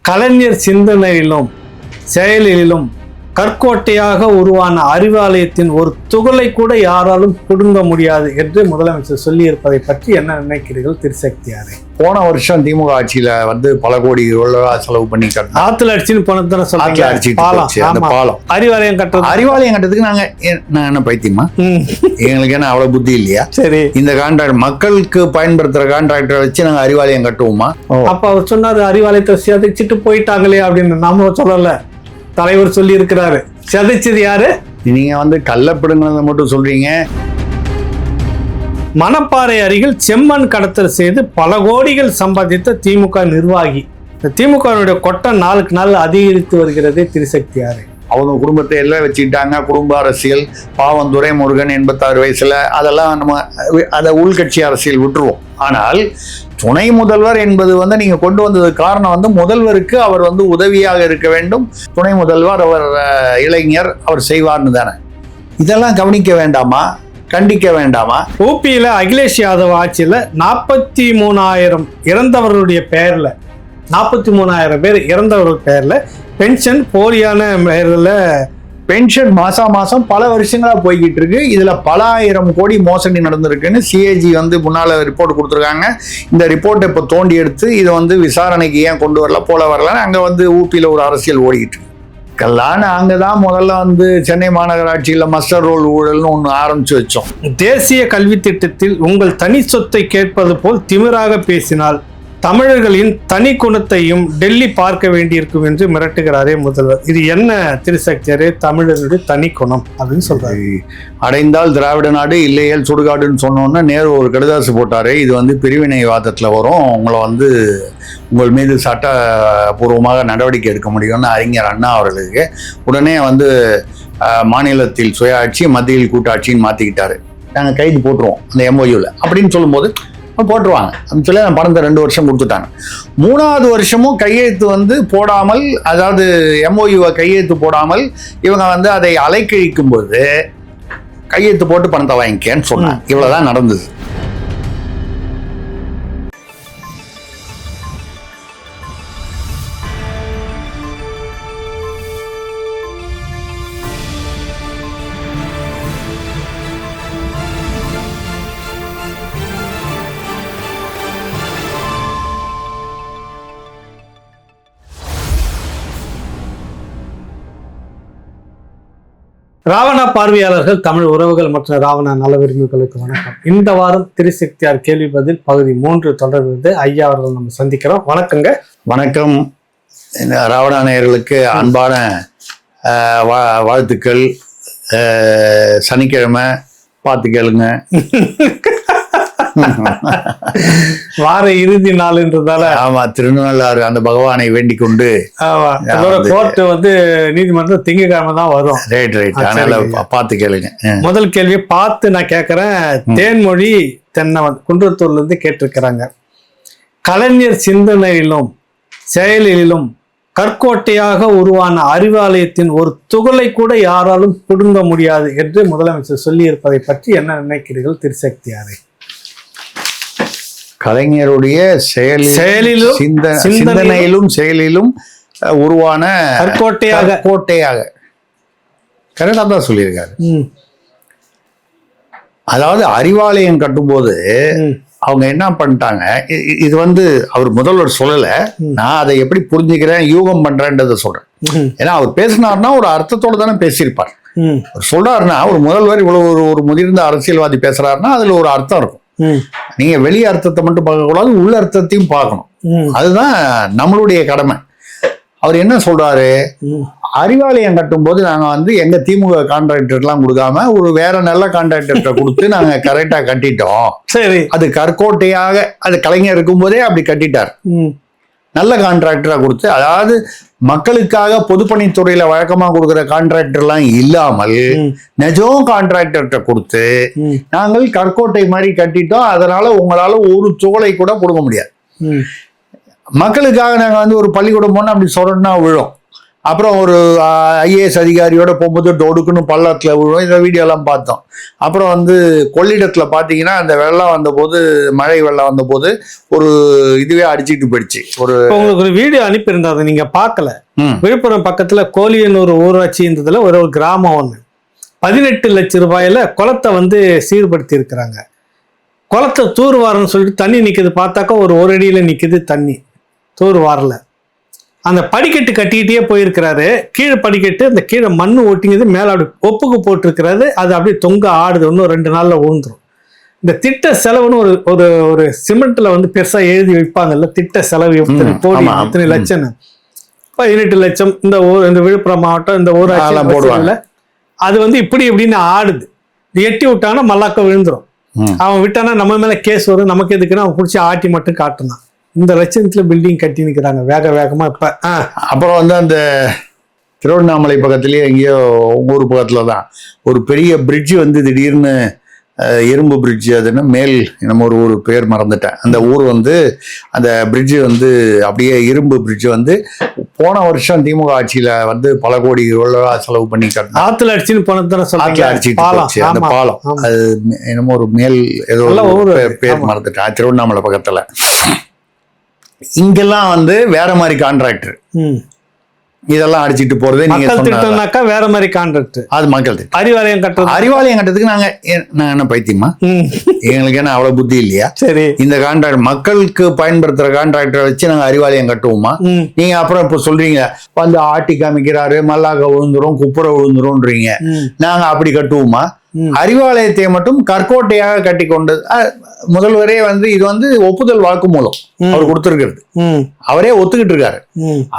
கலைஞர் சிந்தனையிலும் செயலிலும் கற்கோட்டையாக உருவான அறிவாலயத்தின் ஒரு துகளை கூட யாராலும் கொடுங்க முடியாது என்று முதலமைச்சர் சொல்லியிருப்பதை பற்றி என்ன நினைக்கிறீர்கள் திருசக்தியாரே? போன வருஷம் திமுக ஆட்சியில பல கோடி ரூபாய் செலவு பண்ணி ஆத்துல அடிச்சுன்னு போனதுன்னு சொல்லுங்க. பாலம் அறிவாலயம் கட்டுறதுக்கு நாங்க என்ன பைத்தியமா? எங்களுக்கு என்ன அவ்வளவு புத்தி இல்லையா? சரி, இந்த கான்ட்ராக்ட் மக்களுக்கு பயன்படுத்துற கான்ட்ராக்டரை வச்சு நாங்க அறிவாலயம் கட்டுவோமா? அப்ப அவர் சொன்னாரு அறிவாலயத்தை சிதைச்சிட்டு போயிட்டாங்களே அப்படின்னு. நாம சொல்லல, தலைவர் சொல்லி இருக்கிறாரு. சிதைச்சது யாரு? நீங்க கள்ளப்படுங்கிறத மட்டும் சொல்றீங்க. மணப்பாறை அருகில் செம்மண் கடத்தல் செய்து பல கோடிகள் சம்பாதித்த திமுக நிர்வாகி. இந்த திமுகவுடைய கொட்டம் நாளுக்கு நாள் அதிகரித்து வருகிறது திருசக்தியாரே. அவங்க குடும்பத்தை எல்லாம் வச்சுக்கிட்டாங்க. குடும்ப அரசியல், பாவம் துரைமுருகன் 86 வயசுல, அதெல்லாம் நம்ம அதை உள்கட்சி அரசியல் விட்டுருவோம். ஆனால் துணை முதல்வர் என்பது நீங்க கொண்டு வந்ததுக்கு காரணம் முதல்வருக்கு அவர் உதவியாக இருக்க வேண்டும். துணை முதல்வர் அவர் இளைஞர், அவர் செய்வார்னு தானே. இதெல்லாம் கவனிக்க வேண்டாமா? கண்டிக்க வேண்டாமா? ஊபியில அகிலேஷ் யாதவ் ஆட்சியில 43,000 இறந்தவர்களுடைய பெயர்ல 43,000 பேர் இறந்தவர்கள் பெயர்ல பென்ஷன் போலியான பெயர்ல பென்ஷன் மாசம் பல வருஷங்களா போய்கிட்டு இருக்கு. இதுல பல ஆயிரம் கோடி மோசடி நடந்திருக்குன்னு சிஏஜி முன்னால ரிப்போர்ட் கொடுத்துருக்காங்க. இந்த ரிப்போர்ட்டை இப்போ தோண்டி எடுத்து இதை விசாரணைக்கு ஏன் கொண்டு வரல அங்க ஊபியில ஒரு அரசியல் ஓடிக்கிட்டு இருக்கு. அங்கதான் முதல்ல சென்னை மாநகராட்சியில மஸ்டர் ரோல் ஊழல்னு ஒண்ணு ஆரம்பிச்சு வச்சோம். தேசிய கல்வி திட்டத்தில் உங்கள் தனி சொத்தை கேட்பது போல் திமிராக பேசினால் தமிழர்களின் தனி குணத்தையும் டெல்லி பார்க்க வேண்டியிருக்கும் என்று மிரட்டுகிறாரே முதல்வர். இது என்ன திருசக்தியாரே தமிழர்களுடைய தனி குணம் அப்படின்னு சொல்றாரு. அடைந்தால் திராவிட நாடு, இல்லையேல் சுடுகாடுன்னு சொன்னோன்னா நேரு ஒரு கடிதாசு போட்டாரு. இது பிரிவினைவாதத்துல வரும், உங்களை உங்கள் மீது சட்டபூர்வமாக நடவடிக்கை எடுக்க முடியும்னு அறிஞர் அண்ணா அவர்களுக்கு உடனே மாநிலத்தில் சுயாட்சி, மத்தியில் கூட்டாட்சின்னு மாத்திக்கிட்டாரு. நாங்கள் கைது போட்டுருவோம் அந்த எம்ஓயூல அப்படின்னு சொல்லும்போது போட்டுருவாங்க அப்படின்னு சொல்லி அந்த பணத்தை 2 வருஷம் கொடுத்துட்டாங்க. 3வது வருஷமும் கையெழுத்து போடாமல், அதாவது எம்ஓயூவை கையெழுத்து போடாமல் இவங்க அதை அலைக்கழிக்கும் போது கையெழுத்து போட்டு பணத்தை வாங்கிக்கன்னு சொன்னாங்க. இவ்வளவுதான் நடந்தது. ராவணா பார்வையாளர்கள், தமிழ் உறவுகள் மற்றும் ராவணா நல விரும்புகளுக்கு வணக்கம். இந்த வாரம் திருசக்தியார் கேள்வி பதில் பகுதி 3 தொடர்ந்து ஐயா அவர்கள் நம்ம சந்திக்கிறோம். வணக்கங்க. வணக்கம். ராவணா நேயர்களுக்கு அன்பான வாழ்த்துக்கள். சனிக்கிழமை பார்த்து கேளுங்க. வார இறுதி நாள்ன்றதால ஆமா, திருநள்ளாறு அந்த பகவானை வேண்டிக் கொண்டு கோர்ட்டு நீதிமன்றம் திங்கட்கிழமை தான் வரும். அதனால பார்த்து கேளுங்க. முதல் கேள்வியை பார்த்து நான் கேட்கறேன். தேன்மொழி தென்னவன் குன்றத்தூர்ல இருந்து கேட்டிருக்கிறாங்க. கலைஞர் சிந்தனையிலும் செயலிலும் கற்கோட்டையாக உருவான அறிவாலயத்தின் ஒரு துகளை கூட யாராலும் கொடுங்க முடியாது என்று முதலமைச்சர் சொல்லி இருப்பதை பற்றி என்ன நினைக்கிறீர்கள் திருசக்தியாரே? கலைஞருடைய செயலிலும் சிந்தனையிலும் செயலிலும் உருவான கோட்டையாக கரெக்டா தான் சொல்லியிருக்காரு. அதாவது அறிவாலயம் கட்டும்போது அவங்க என்ன பண்ணிட்டாங்க, இது அவர் முதல்வர் சொல்லல, நான் அதை எப்படி புரிஞ்சுக்கிறேன் யூகம் பண்றேன்றதை சொல்றேன். ஏன்னா அவர் பேசினார்னா ஒரு அர்த்தத்தோட தானே பேசியிருப்பார். சொல்றாருன்னா ஒரு முதல்வர் இவ்வளவு ஒரு முதிர்ந்த அரசியல்வாதி பேசுறாருன்னா அதுல ஒரு அர்த்தம் இருக்கும். நீங்க வெளி அர்த்தத்தை மட்டும் பார்க்க கூடாது, உள்ள அர்த்தத்தையும் பார்க்கணும். அதுதான் நம்மளுடைய கடமை. அவர் என்ன சொல்றாரு, அறிவாலயம் கட்டும் போது நாங்க எங்க திமுக கான்ட்ராக்டர் எல்லாம் கொடுக்காம ஒரு வேற நல்ல கான்ட்ராக்டர் கொடுத்து நாங்க கரெக்டா கட்டிட்டோம். சரி, அது கற்கோட்டையாக அது கலைஞர் இருக்கும் போதே அப்படி கட்டிட்டார். நல்ல கான்ட்ராக்டரா கொடுத்து, அதாவது மக்களுக்காக பொதுப்பணித்துறையில வழக்கமா கொடுக்குற கான்ட்ராக்டர் எல்லாம் இல்லாமல் நிஜம் கான்ட்ராக்டர்கிட்ட கொடுத்து நாங்கள் கற்கோட்டை மாதிரி கட்டிட்டோம், அதனால உங்களால ஒரு தோலை கூட கொடுக்க முடியாது. மக்களுக்காக நாங்க ஒரு பள்ளிக்கூடம் போனா அப்படி சொல்லணும்னா விழும். அப்புறம் ஒரு ஐஏஎஸ் அதிகாரியோட போகும்போது டொடுக்குன்னு பள்ளத்துல விழுவோம். இந்த வீடியோ எல்லாம் பார்த்தோம். அப்புறம் வந்து கொள்ளிடத்துல பாத்தீங்கன்னா அந்த வெள்ளம் வந்தபோது, மழை வெள்ளம் வந்தபோது ஒரு இதுவே அடிச்சுட்டு போயிடுச்சு. உங்களுக்கு ஒரு வீடியோ அனுப்பியிருந்தா அதை நீங்க பார்க்கல. விழுப்புரம் பக்கத்துல கோலியனூர் ஊராட்சின்றதுல ஒரு கிராமம் ஒண்ணு 18 லட்சம் ரூபாயில குளத்தை வந்து சீர்படுத்தி இருக்கிறாங்க. குளத்தை தூர்வாரன்னு சொல்லிட்டு தண்ணி நிக்குது, பார்த்தாக்கா ஒரு அடியில நிக்குது தண்ணி, தூர்வாரல. அந்த படிக்கட்டு கட்டிக்கிட்டே போயிருக்கிறாரு. கீழே படிக்கட்டு, அந்த கீழே மண்ணு ஒட்டிங்கிறது, மேல அப்படி ஒப்புக்கு போட்டிருக்கிறாரு. அது அப்படியே தொங்க ஆடுது. இன்னும் 2 நாள்ல விழுந்துரும். இந்த திட்ட செலவுன்னு ஒரு ஒரு சிமெண்ட்ல வந்து பெருசா எழுதி வைப்பாங்கல்ல, திட்ட செலவு எத்தனை கோடி, எத்தனை லட்சம், 18 லட்சம். இந்த விழுப்புரம் மாவட்டம் இந்த ஊராட்சி அது வந்து இப்படி இப்படின்னு ஆடுது. எட்டி விட்டானா மல்லாக்க விழுந்துரும். அவன் விட்டானா நம்ம மேல கேஸ் வரும். நமக்கு எதுக்குன்னா அவன் பிடிச்சி ஆட்டி மட்டும் காட்டுனான். இந்த லட்சத்துல பில்டிங் கட்டி நிற்கிறாங்க வேகமா. இப்ப அப்புறம் வந்து அந்த திருவண்ணாமலை பக்கத்துலயே எங்கேயோ உங்க ஊர் பக்கத்துல தான் ஒரு பெரிய பிரிட்ஜ் வந்து திடீர்னு இரும்பு பிரிட்ஜ், அதுன்னு மேல் நம்ம ஒரு பேர் மறந்துட்டேன். அந்த ஊர் வந்து அந்த பிரிட்ஜ் வந்து அப்படியே இரும்பு பிரிட்ஜ் வந்து போன வருஷம் திமுக ஆட்சியில வந்து பல கோடி ரூபாய் செலவு பண்ணி கட்டணும். ஆத்துல அடிச்சுன்னு போனதுன்னு ஆத்துல அடிச்சுட்டு போச்சு அந்த பாலம். அது என்னமோ ஒரு மேல் ஏதோ பேர் மறந்துட்டேன், திருவண்ணாமலை பக்கத்துல. இங்கெல்லாம் வந்து வேற மாதிரி கான்ட்ராக்டர் இதெல்லாம் அடிச்சுட்டு போறதே நீங்க சொன்னாக்கா வேற மாதிரி கான்ட்ராக்ட். அது மக்கள் திட்டம். அறிவாலயம் கட்டுறதுக்கு நாங்க என்ன பைத்தியமா? எங்களுக்கு என்ன அவ்வளவு புத்தி இல்லையா? சரி, இந்த கான்ட்ராக்ட் மக்களுக்கு பயன்படுத்துற கான்ட்ராக்டரை வச்சு நாங்க அறிவாலயம் கட்டுவோமா? நீங்க அப்புறம் இப்ப சொல்றீங்க வந்து ஆட்டி காமிக்கிறாரு, மல்லாக்க விழுந்துரும், குப்புற விழுந்துரும்ன்றீங்க. நாங்க அப்படி கட்டுவோமா? அறிவாலயத்தை மட்டும் கற்கோட்டையாக கட்டி கொண்டு முதல்வரே வந்து இது வந்து ஒப்புதல் வாக்குமூலம் அவர் கொடுத்திருக்கிறது. அவரே ஒத்துக்கிட்டு இருக்காரு.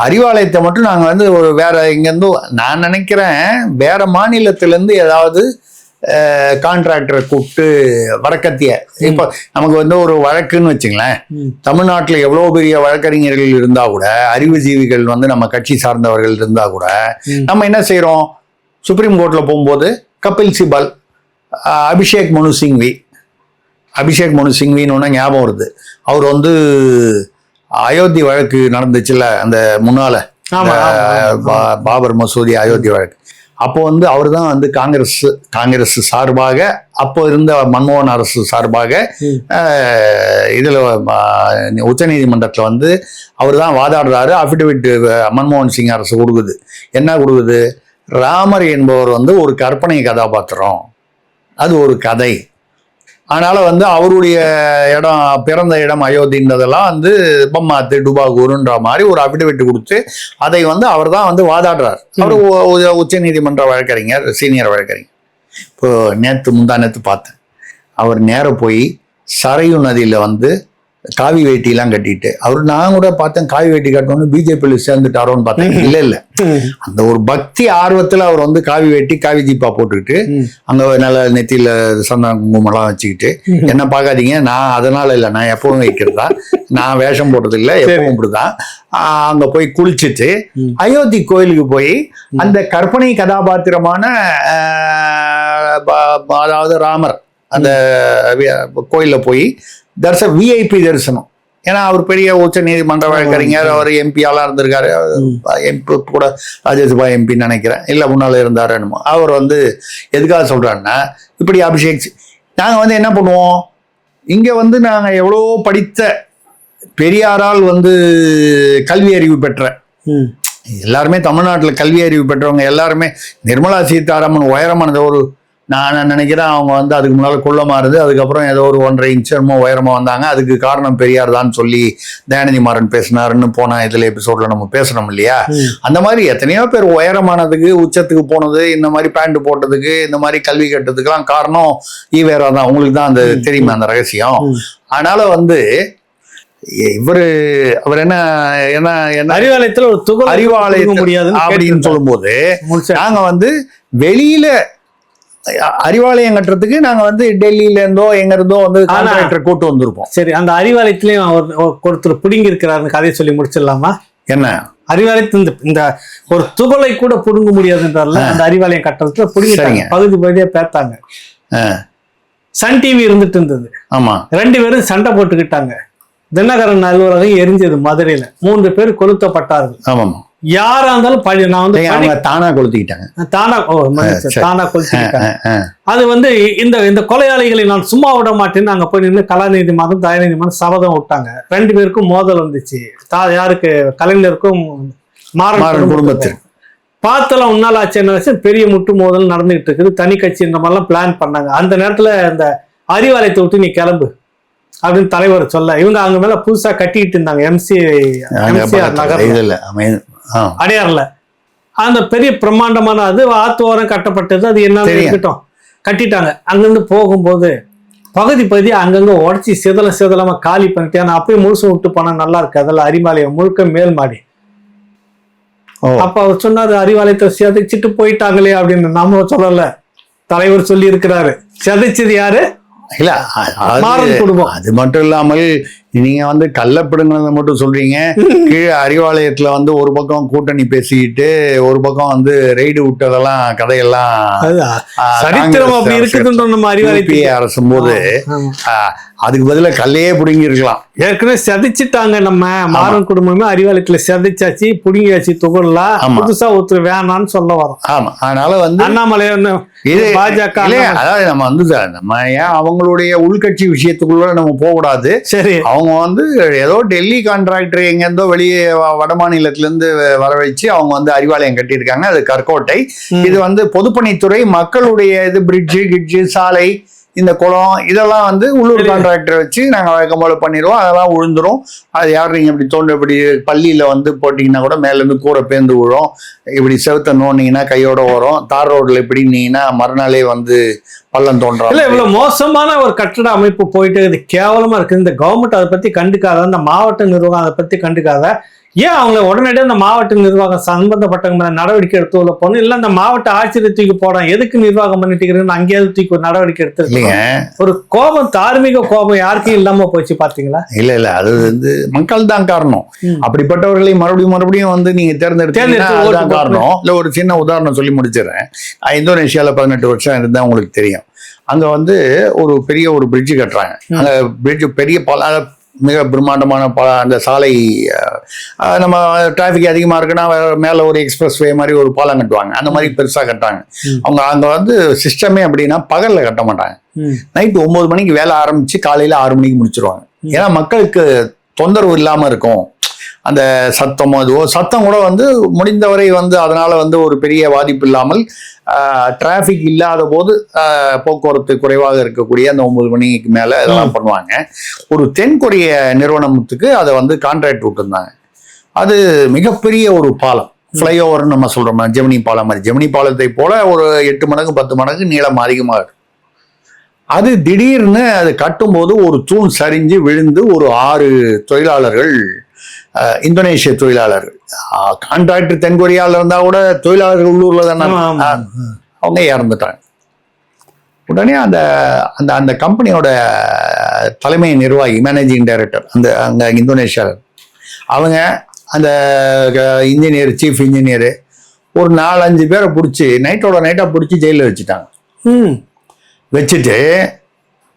அறிவாலயத்தை மட்டும் நாங்க வந்து ஒரு வேற இங்க இருந்து நான் நினைக்கிறேன் வேற மாநிலத்தில இருந்து ஏதாவது கான்ட்ராக்டரை கூப்பிட்டு வடக்கத்திய இப்ப நமக்கு வந்து ஒரு வழக்குன்னு வச்சுங்களேன். தமிழ்நாட்டுல எவ்வளவு பெரிய வழக்கறிஞர்கள் இருந்தா கூட, அறிவுஜீவிகள் வந்து நம்ம கட்சி சார்ந்தவர்கள் இருந்தா கூட, நம்ம என்ன செய்யறோம்? சுப்ரீம் கோர்ட்ல போகும்போது கபில் சிபல், அபிஷேக் மனு சிங்வின்னு ஒன்று ஞாபகம் வருது. அவர் வந்து அயோத்தி வழக்கு நடந்துச்சுல்ல, அந்த முன்னால பாபர் மசூதி அயோத்தி வழக்கு. அப்போ வந்து அவர் தான் வந்து காங்கிரஸ் சார்பாக, அப்போ இருந்த மன்மோகன் அரசு சார்பாக இதுல உச்ச நீதிமன்றத்துல வந்து அவர் தான் வாதாடுறாரு. அபிடவிட் மன்மோகன் சிங் அரசு கொடுக்குது. என்ன கொடுக்குது? ராமர் என்பவர் வந்து ஒரு கற்பனை கதாபாத்திரம், அது ஒரு கதை. அதனால வந்து அவருடைய இடம், பிறந்த இடம் அயோத்தின்றதெல்லாம் வந்து பம்மாத்து டுபாகூருன்ற மாதிரி ஒரு அபிடவிட் கொடுத்து அதை வந்து அவர் தான் வந்து வாதாடுறார். அவர் உச்ச நீதிமன்ற வழக்கறிஞர், சீனியர் வழக்கறிஞர். இப்போ முந்தா நேத்து பார்த்தேன், அவர் நேர போய் சரையு நதியில வந்து காவி வேட்டிலாம் கட்டிட்டு, நான் கூட பார்த்தேன் காவி வேட்டி கட்டணும்னு பிஜேபியில சேர்ந்துட்டாரோன்னு பார்த்தேன். இல்ல அந்த ஒரு பக்தி ஆர்வத்துல அவர் வந்து காவி வேட்டி, காவி ஜீப்பா போட்டுக்கிட்டு அங்க நல்ல நெத்தியில சந்தன குங்குமம் எல்லாம் வச்சுக்கிட்டு, என்ன பார்க்காதீங்க, நான் அதனால இல்லை, நான் எப்பவும் வைக்கிறதா, நான் வேஷம் போடுறது இல்லை, எப்பவும் இப்படிதான். அங்க போய் குளிச்சுட்டு அயோத்தி கோயிலுக்கு போய் அந்த கற்பனை கதாபாத்திரமான அதாவது ராமர் அந்த கோயில்ல போய் விஐபி தரிசனம். ஏன்னா அவர் பெரிய உச்ச நீதிமன்ற வழக்கறிஞர், அவர் எம்பியாலாம் இருந்திருக்காரு. எம்பி கூட ராஜ்யசபா எம்பின்னு நினைக்கிறேன், இல்லை முன்னால இருந்தாரு என்னமோ. அவர் வந்து எதுக்காக சொல்றாருன்னா, இப்படி அபிஷேக் நாங்க வந்து என்ன பண்ணுவோம், இங்க வந்து நாங்க எவ்வளோ படித்த பெரியாரால் வந்து கல்வி அறிவு பெற்ற எல்லாருமே, தமிழ்நாட்டில் கல்வி அறிவு பெற்றவங்க எல்லாருமே, நிர்மலா சீதாராமன் உயரமானது ஒரு, நான் நினைக்கிறேன் அவங்க வந்து அதுக்கு முன்னால குள்ளமா இருந்து அதுக்கப்புறம் ஏதோ ஒரு 1.5 இன்ச் உயரமா வந்தாங்க. அதுக்கு காரணம் பெரியார் தான் சொல்லி தயாநிதி மாறன் பேசினாருன்னு போன இதுல எபிசோட்ல நம்ம பேசணும் இல்லையா? அந்த மாதிரி எத்தனையோ பேர் உயரமானதுக்கு, உச்சத்துக்கு போனது, இந்த மாதிரி பேண்ட் போட்டதுக்கு, இந்த மாதிரி கல்வி கட்டதுக்கெல்லாம் காரணம் ஈவேரா தான். உங்களுக்கு தான் அந்த தெரியுமா அந்த ரகசியம்? அதனால வந்து அவர் என்ன அறிவாலயத்துல ஒரு துகள் அறிவாலயம் முடியாது அப்படின்னு சொல்லும்போது, நாங்க வந்து வெளியில அறிவாலயம் கட்டுறதுக்கு நாங்க வந்து டெல்லியில இருந்தோ எங்க இருந்தோ வந்து கான்ட்ராக்டர் கூட்டு வந்திருப்போம். சரி, அந்த அறிவாலயத்திலயும் ஒருத்தர் புடுங்கி இருக்கிறாருன்னு கதையை சொல்லி முடிச்சிடலாமா? என்ன அறிவாலயத்தில் இந்த ஒரு துகளை கூட புடுங்க முடியாதுன்றால அந்த அறிவாலயம் கட்டுறதுல புடுங்கிட்டாங்க, பகுதியா பேத்தாங்க. சன் டிவி இருந்துட்டு இருந்தது. ஆமா, 2 பேரும் சண்டை போட்டுக்கிட்டாங்க. தினகரன் அலுவலகம் எரிஞ்சது மதுரையில, 3 பேர் கொளுத்தப்பட்டார்கள். ஆமாமா, யாரா இருந்தாலும் நான் வந்து அவங்க தானா கொளுத்திக்கிட்டாங்க. தானா தானா கொளுத்திக்கிட்டாங்க. அது வந்து இந்த கொலையாளிகளை நான் சும்மா விட மாட்டேன்னு அங்க போய் நின்று கலாநிதி மாதம் தயாநிதி மாதம் சபதம் விட்டாங்க. 2 பேருக்கும் மோதல் வந்துச்சு. யாருக்கு? கலைஞருக்கும் மாறன் குடும்பத்திற்கு. பார்த்தலாம் உன்னால ஆச்சு என்ன பெரிய முட்டு மோதல் நடந்துகிட்டு இருக்குது. தனி கட்சி இந்த மாதிரிலாம் பிளான் பண்ணாங்க. அந்த நேரத்துல இந்த அறிவாலயத்தை விட்டு நீ கிளம்பு அப்படின்னு தலைவர் சொல்ல, இவங்க அங்க மேல புதுசா கட்டிட்டு இருந்தாங்க எம்சிஆர் நகர் அடையாறுல. அந்த பெரிய பிரம்மாண்டமான அது ஆத்தோரம் கட்டப்பட்டது. அது என்ன இருக்கட்டும், கட்டிட்டாங்க. அங்கிருந்து போகும்போது பகுதி அங்கங்க உடச்சி சிதலமா காலி பண்ணிட்டு, ஆனா அப்பயும் முழுசு விட்டு போனா நல்லா இருக்கு. அதெல்லாம் அறிவாலயம் முழுக்க மேல் மாடி. அப்ப அவர் சொன்னாரு, அறிவாலயத்தை சிதைச்சிட்டு போயிட்டாங்களே அப்படின்னு. நம்ம சொல்லல, தலைவர் சொல்லி இருக்கிறாரு. சிதைச்சது யாரு? இல்ல குடும்பம். அது மட்டும் இல்லாமல் நீங்க வந்து கள்ளப்பிடுங்கிறத மட்டும் சொல்றீங்க. கீழே அறிவாலயத்துல வந்து ஒரு பக்கம் கூட்டணி பேசிக்கிட்டு ஒரு பக்கம் வந்து ரெய்டு விட்டதெல்லாம் கதையெல்லாம் சரித்திரம் அப்படி இருக்குதுன்ற நம்ம அறிவாலயத்திய அரசும் போது அதுக்கு பதிலா கல்லையே புடுங்கி இருக்கலாம். ஏற்கனவே சிதைச்சிட்டாங்க. நம்ம மாறன் குடும்பமே அறிவாலயத்துல சிதைச்சாச்சு, புடுங்கியாச்சு, துகள்லாம் புதுசா ஒருத்தர் வேணான்னு சொல்ல வரோம். ஆமா, அதனால வந்து அண்ணாமலை பாஜக அதாவது நம்ம வந்து நம்ம ஏன் அவங்களுடைய உள்கட்சி விஷயத்துக்குள்ள நம்ம போக கூடாது. சரி, அவங்க வந்து ஏதோ டெல்லி கான்ட்ராக்டர் எங்கேருந்தோ வெளியே வட மாநிலத்துல இருந்து வரவழைச்சு அவங்க வந்து அறிவாலயம் கட்டியிருக்காங்க. அது கற்கோட்டை. இது வந்து பொதுப்பணித்துறை மக்களுடைய இது பிரிட்ஜு சாலை இந்த குளம் இதெல்லாம் வந்து உள்ளூர் கான்ட்ராக்டரை வச்சு நாங்கள் வழக்கம் போல பண்ணிடுவோம். அதெல்லாம் விழுந்துரும். அது யாரும் நீங்கள் இப்படி தோன்ற இப்படி பள்ளியில் வந்து போட்டிங்கன்னா கூட மேலேருந்து கூரை பேர்ந்து விழும். இப்படி செவுத்த நோண்டிங்கன்னா கையோட வரும். தார் ரோட்டில் இப்படின்னீங்கன்னா மறுநாளே வந்து பள்ளம் தோன்றும். இல்லை, இவ்வளோ மோசமான ஒரு கட்டட அமைப்பு போயிட்டு இது கேவலமாக இருக்குது. இந்த கவர்மெண்ட் அதை பற்றி கண்டுக்காத, இந்த மாவட்ட நிர்வாகம் அதை பற்றி கண்டுக்காத, ஏன் அவங்க உடனடியாக அந்த மாவட்ட நிர்வாகம் சம்பந்தப்பட்டவங்க நடவடிக்கை எடுத்து உள்ள போகணும்? இல்லை அந்த மாவட்ட ஆட்சியரை தூக்கி போடாம எதுக்கு நிர்வாகம் பண்ணிட்டு இருக்கிறீங்கன்னு அங்கேயாவது தூக்கி ஒரு நடவடிக்கை எடுத்து. ஒரு கோபம், தார்மீக கோபம் யாருக்கும் இல்லாம போச்சு பாத்தீங்களா? இல்ல அது வந்து மக்கள் தான் காரணம். அப்படிப்பட்டவர்களை மறுபடியும் வந்து நீங்க தேர்ந்தெடுத்து காரணம். இல்ல ஒரு சின்ன உதாரணம் சொல்லி முடிச்சிடறேன். இந்தோனேஷியால 18 வருஷம் இருந்தா உங்களுக்கு தெரியும். அங்க வந்து ஒரு பெரிய ஒரு பிரிட்ஜ் கட்டுறாங்க. அந்த பிரிட்ஜ் பெரிய மிக பிரம்மாண்டமான அந்த சாலை, நம்ம டிராஃபிக் அதிகமாக இருக்குன்னா மேலே ஒரு எக்ஸ்பிரஸ் வே மாதிரி ஒரு பாலம் கட்டுவாங்க. அந்த மாதிரி பெருசாக கட்டுறாங்க. அவங்க அங்கே வந்து சிஸ்டமே அப்படின்னா பகலில் கட்ட மாட்டாங்க. நைட்டு 9 மணிக்கு வேலை ஆரம்பித்து காலையில் 6 மணிக்கு முடிச்சிருவாங்க. ஏன்னா மக்களுக்கு தொந்தரவு இல்லாமல் இருக்கும். அந்த சத்தமோ அதுவோ சத்தம் கூட வந்து முடிந்தவரை வந்து அதனால வந்து ஒரு பெரிய பாதிப்பு இல்லாமல் டிராஃபிக் இல்லாத போது போக்குவரத்து குறைவாக இருக்கக்கூடிய அந்த 9 மணிக்கு மேலே இதெல்லாம் பண்ணுவாங்க. ஒரு தென்கொரிய நிறுவனத்துக்கு அதை வந்து கான்ட்ராக்ட் விட்டுருந்தாங்க. அது மிகப்பெரிய ஒரு பாலம், ஃப்ளைஓவர்னு நம்ம சொல்றோம், ஜெமினி பாலம் மாதிரி. ஜெமினி பாலத்தை போல ஒரு 8 மடங்கு 10 மடங்கு நீளம் அதிகமாக இருக்கு. அது திடீர்னு அது கட்டும்போது ஒரு தூண் சரிஞ்சு விழுந்து ஒரு 6 தொழிலாளர்கள், இந்தோனேஷிய தொழிலாளர்கள், கான்ட்ராக்டர் தென்கொரியாவில் இருந்தா கூட தொழிலாளர்கள் உள்ளூர்ல தானே, அவங்க இறந்துட்டாங்க. உடனே அந்த அந்த அந்த கம்பெனியோட தலைமை நிர்வாகி, மேனேஜிங் டைரக்டர் அங்க இந்தோனேஷியாவில், அவங்க அந்த இன்ஜினியர், சீஃப் இன்ஜினியரு ஒரு 4-5 பேரை பிடிச்சி நைட்டா பிடிச்சி ஜெயிலில் வச்சுட்டாங்க. வச்சுட்டு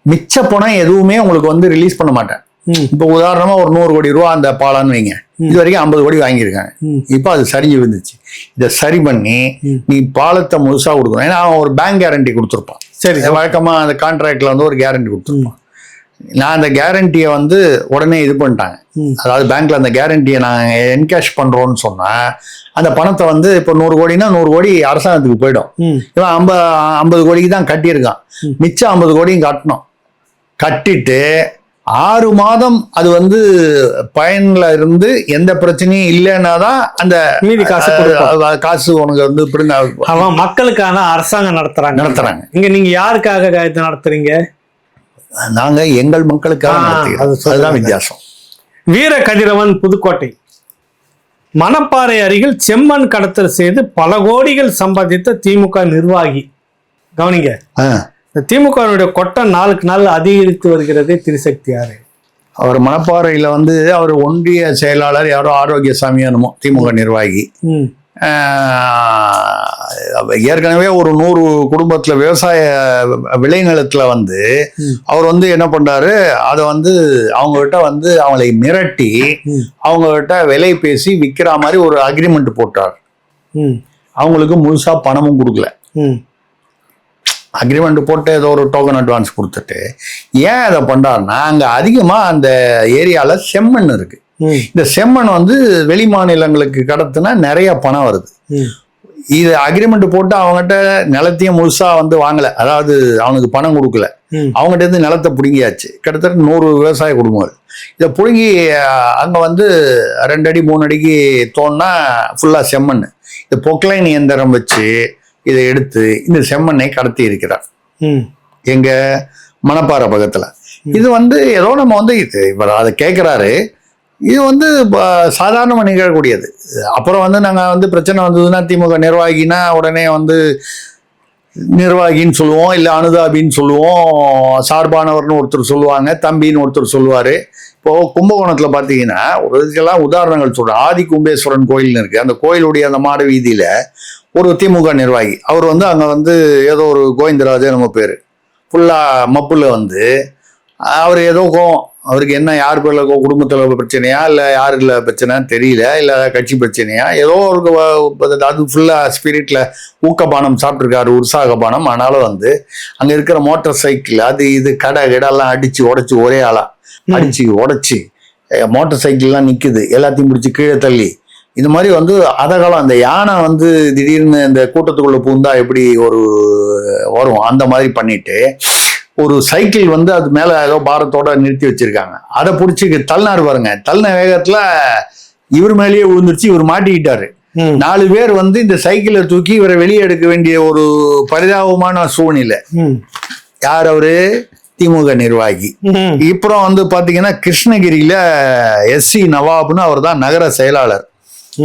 மிச்ச பணம் எதுவுமே உங்களுக்கு வந்து ரிலீஸ் பண்ண மாட்டேன். இப்போ உதாரணமா ஒரு 100 கோடி ரூபா அந்த பாலான்னு வைங்க, இது வரைக்கும் 50 கோடி வாங்கியிருக்காங்க. இப்போ அது சரிஞ்சு வந்துச்சு. இதை சரி பண்ணி நீ பாலத்தை முழுசா கொடுக்கணும். ஏன்னா அவன் ஒரு பேங்க் கேரண்டி கொடுத்துருப்பான். சரி, வழக்கமா அந்த கான்ட்ராக்ட்ல வந்து ஒரு கேரண்டி கொடுத்துருப்பான். நான் அந்த கேரண்டியை வந்து உடனே இது பண்ணிட்டாங்க. அதாவது பேங்க்ல அந்த கேரண்டியை நான் என்கேஷ் பண்றோம்னு சொன்னா அந்த பணத்தை வந்து இப்போ 100 கோடினா 100 கோடி அரசாங்கத்துக்கு போயிடும். இவன் 50 கோடிக்கு தான் கட்டியிருக்கான். மிச்சம் 50 கோடியும் கட்டணும். கட்டிட்டு 6 மாதம் அது வந்து பயன்ல இருந்து எந்த பிரச்சனையும் இல்லைன்னா தான் அந்த மீதி காசு உனக்கு வந்து அவன் மக்களுக்கான அரசாங்கம் நடத்துறாங்க. இங்க நீங்க யாருக்காக இது நடத்துறீங்க? நாங்க எங்கள் மக்களுக்காக நடத்துகிறோம். அதுதான் வித்தியாசம். வீர கதிரவன், புதுக்கோட்டை. மணப்பாறை அருகில் செம்மண் கடத்தல் செய்து பல கோடிகள் சம்பாதித்த திமுக நிர்வாகி. கவனிங்க, திமுகவுடைய கொட்டம் நாளுக்கு நாள் அதிகரித்து வருகிறது. திருசக்தி யாரு? அவர் மணப்பாறையில வந்து அவர் ஒன்றிய செயலாளர் யாரோ ஆரோக்கியசாமி என்னமோ திமுக நிர்வாகி. ஏற்கனவே ஒரு 100 குடும்பத்துல விவசாய விளைநிலத்துல வந்து அவர் வந்து என்ன பண்றாரு, அதை வந்து அவங்ககிட்ட வந்து அவங்களை மிரட்டி அவங்ககிட்ட விலை பேசி விற்கிற மாதிரி ஒரு அக்ரிமெண்ட் போட்டார். அவங்களுக்கு முழுசா பணமும் கொடுக்கல. அக்ரிமெண்ட் போட்டு ஏதோ ஒரு டோக்கன் அட்வான்ஸ் கொடுத்துட்டு ஏன் அதை பண்றாருன்னா, அங்க அதிகமா அந்த ஏரியால செம்மண் இருக்கு. இந்த செம்மண் வந்து வெளி மாநிலங்களுக்கு கடத்துனா நிறைய பணம் வருது. இது அக்ரிமெண்ட் போட்டு அவங்ககிட்ட நிலத்தையும் முழுசா வந்து வாங்கல, அதாவது அவனுக்கு பணம் கொடுக்கல, அவங்ககிட்ட இருந்து நிலத்தை பிடுங்கியாச்சு. கிட்டத்தட்ட 100 விவசாய குடும்பங்கள் இதை பிடுங்கி அங்க வந்து 2 அடி 3 அடிக்கு தோணுனா ஃபுல்லா செம்மண். இந்த பொக்லைன் இயந்திரம் வச்சு இதை எடுத்து இந்த செம்மண்ணை கடத்தி இருக்கிறார் எங்க மணப்பாறை பக்கத்துல. இது வந்து ஏதோ நம்ம வந்து இவர் அதை கேட்கிறாரு, இது வந்து சாதாரண நிகழக்கூடியது. அப்புறம் வந்து நாங்கள் வந்து பிரச்சனை வந்ததுன்னா திமுக நிர்வாகினா உடனே வந்து நிர்வாகின்னு சொல்லுவோம், இல்லை அனுதாபின்னு சொல்லுவோம், சார்பானவர்னு ஒருத்தர் சொல்லுவாங்க, தம்பின்னு ஒருத்தர் சொல்லுவார். இப்போது கும்பகோணத்தில் பார்த்தீங்கன்னா ஒரு இதுக்கெல்லாம் உதாரணங்கள் சொல்கிறேன். ஆதி கும்பேஸ்வரன் கோயில்னு இருக்குது. அந்த கோயிலுடைய அந்த மாட வீதியில் ஒரு திமுக நிர்வாகி அவர் வந்து அங்கே வந்து ஏதோ ஒரு கோவிந்தராஜே நம்ம பேர் ஃபுல்லாக மப்புல வந்து அவர் ஏதோ அவருக்கு என்ன யார் பேர்ல குடும்பத்தில் பிரச்சனையா இல்லை யாருக்குல பிரச்சனைன்னு தெரியல, இல்லை கட்சி பிரச்சனையா, ஏதோ ஒரு அது ஃபுல்லாக ஸ்பிரிட்ல ஊக்கபானம் சாப்பிட்ருக்காரு, உற்சாகபானம். அதனால வந்து அங்கே இருக்கிற மோட்டார் சைக்கிள் அது இது கடெல்லாம் அடிச்சு உடைச்சு ஒரே ஆளா அடிச்சு உடைச்சி மோட்டார் சைக்கிள்லாம் நிற்குது, எல்லாத்தையும் பிடிச்சி கீழே தள்ளி இந்த மாதிரி வந்து அதகாலம் அந்த யானை வந்து திடீர்னு இந்த கூட்டத்துக்குள்ள பூந்தா எப்படி ஒரு வரும் அந்த மாதிரி பண்ணிட்டு ஒரு சைக்கிள் வந்து அது மேல ஏதோ பாரத்தோட நிறுத்தி வச்சிருக்காங்க. அதை பிடிச்சி தள்ளினாரு பாருங்க. தள்ளின வேகத்துல இவர் மேலேயே விழுந்துருச்சு, இவர் மாட்டிக்கிட்டாரு. 4 பேர் வந்து இந்த சைக்கிளை தூக்கி இவரை வெளியே எடுக்க வேண்டிய ஒரு பரிதாபமான சூழ்நிலை. யார் அவரு? திமுக நிர்வாகி. அப்புறம் வந்து பாத்தீங்கன்னா கிருஷ்ணகிரியில SC நவாப்னு அவர் தான் நகர செயலாளர்.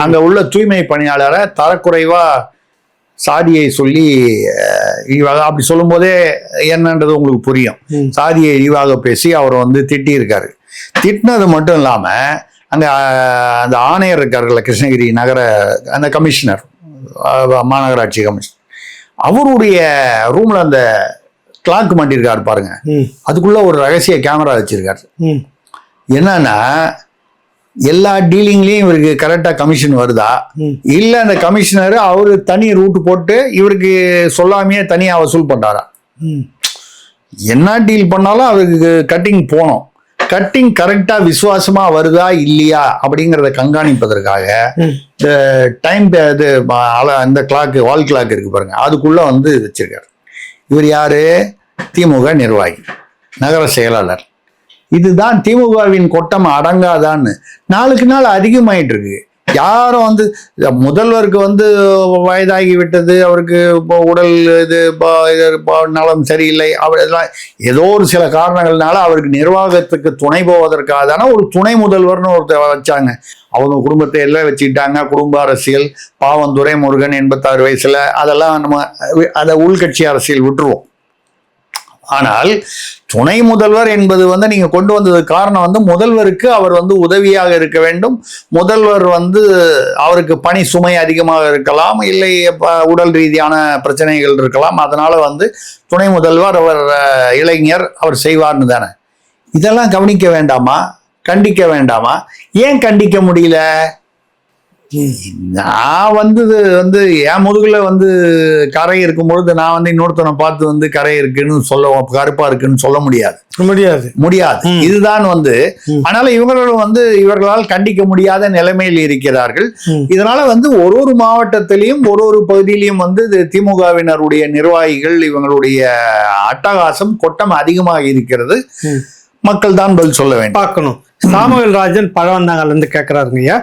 அங்க உள்ள தூய்மை பணியாளரை தரக்குறைவா சாதியை சொல்லி இழிவாக, அப்படி சொல்லும் போதே என்னன்றது உங்களுக்கு புரியும். சாதியை இழிவாக பேசி அவர் வந்து திட்டி இருக்காரு. திட்டினது மட்டும் இல்லாம அங்க அந்த ஆணையர் இருக்காருல்ல கிருஷ்ணகிரி நகர அந்த கமிஷனர், மாநகராட்சி கமிஷனர், அவருடைய ரூம்ல அந்த கிளாக் மாட்டிருக்காரு பாருங்க, அதுக்குள்ள ஒரு ரகசிய கேமரா வச்சிருக்காரு. என்னன்னா எல்லா டீலிங்லயும் இவருக்கு கரெக்டா கமிஷன் வருதா இல்ல அந்த கமிஷனர் அவரு தனி ரூட் போட்டு இவருக்கு சொல்லாமையே தனியா வசூல் பண்றாரா? என்ன டீல் பண்ணாலும் அவருக்கு கட்டிங் போனோம், கட்டிங் கரெக்டா விசுவாசமா வருதா இல்லையா அப்படிங்கறத கண்காணிப்பதற்காக இந்த டைம் இது இந்த கிளாக் வால் கிளாக் இருக்கு பாருங்க, அதுக்குள்ள வந்து வச்சிருக்காரு. இவர் யாரு? திமுக நிர்வாகி, நகர செயலாளர். இதுதான் திமுகவின் கொட்டம் அடங்காதான்னு நாளுக்கு நாள் அதிகமாயிட்டு இருக்கு. யாரும் வந்து முதல்வருக்கு வந்து வயதாகி விட்டது, அவருக்கு இப்போ உடல் இது நலம் சரியில்லை, அவர் இதெல்லாம் ஏதோ ஒரு சில காரணங்கள்னால அவருக்கு நிர்வாகத்துக்கு துணை போவதற்காக தானே ஒரு துணை முதல்வர்னு ஒருத்தர் வச்சாங்க. அவங்க குடும்பத்தை எல்லாம் வச்சுக்கிட்டாங்க. குடும்ப அரசியல் பாவம் துரைமுருகன் 86 வயசுல, அதெல்லாம் நம்ம அதை உள்கட்சி அரசியல் விட்டுருவோம். ஆனால் துணை முதல்வர் என்பது வந்து நீங்க கொண்டு வந்தது காரணம் வந்து முதல்வருக்கு அவர் வந்து உதவியாக இருக்க வேண்டும். முதல்வர் வந்து அவருக்கு பணி சுமை அதிகமாக இருக்கலாம், இல்லை உடல் ரீதியான பிரச்சனைகள் இருக்கலாம். அதனால வந்து துணை முதல்வர் அவர் இளைஞர், அவர் செய்வார்னு தானே. இதெல்லாம் கவனிக்க வேண்டாமா? கண்டிக்க வேண்டாமா? ஏன் கண்டிக்க முடியல? நான் வந்து என் முதுகுல வந்து கரை இருக்கும்பொழுது நான் வந்து இன்னொருத்தனை பார்த்து வந்து கரை இருக்குன்னு சொல்ல, கருப்பா இருக்குன்னு சொல்ல முடியாது. இதுதான் வந்து அதனால இவங்களும் வந்து இவர்களால் கண்டிக்க முடியாத நிலைமையில் இருக்கிறார்கள். இதனால வந்து ஒரு மாவட்டத்திலையும் ஒரு பகுதியிலையும் வந்து திமுகவினருடைய நிர்வாகிகள் இவங்களுடைய அட்டகாசம் கொட்டம் அதிகமாக இருக்கிறது. மக்கள் தான் பதில் சொல்ல வேண்டும். பார்க்கணும். சாமுவேல் ராஜன் பழவந்தாங்கல்ல இருந்து கேட்கிறாருங்கய்யா,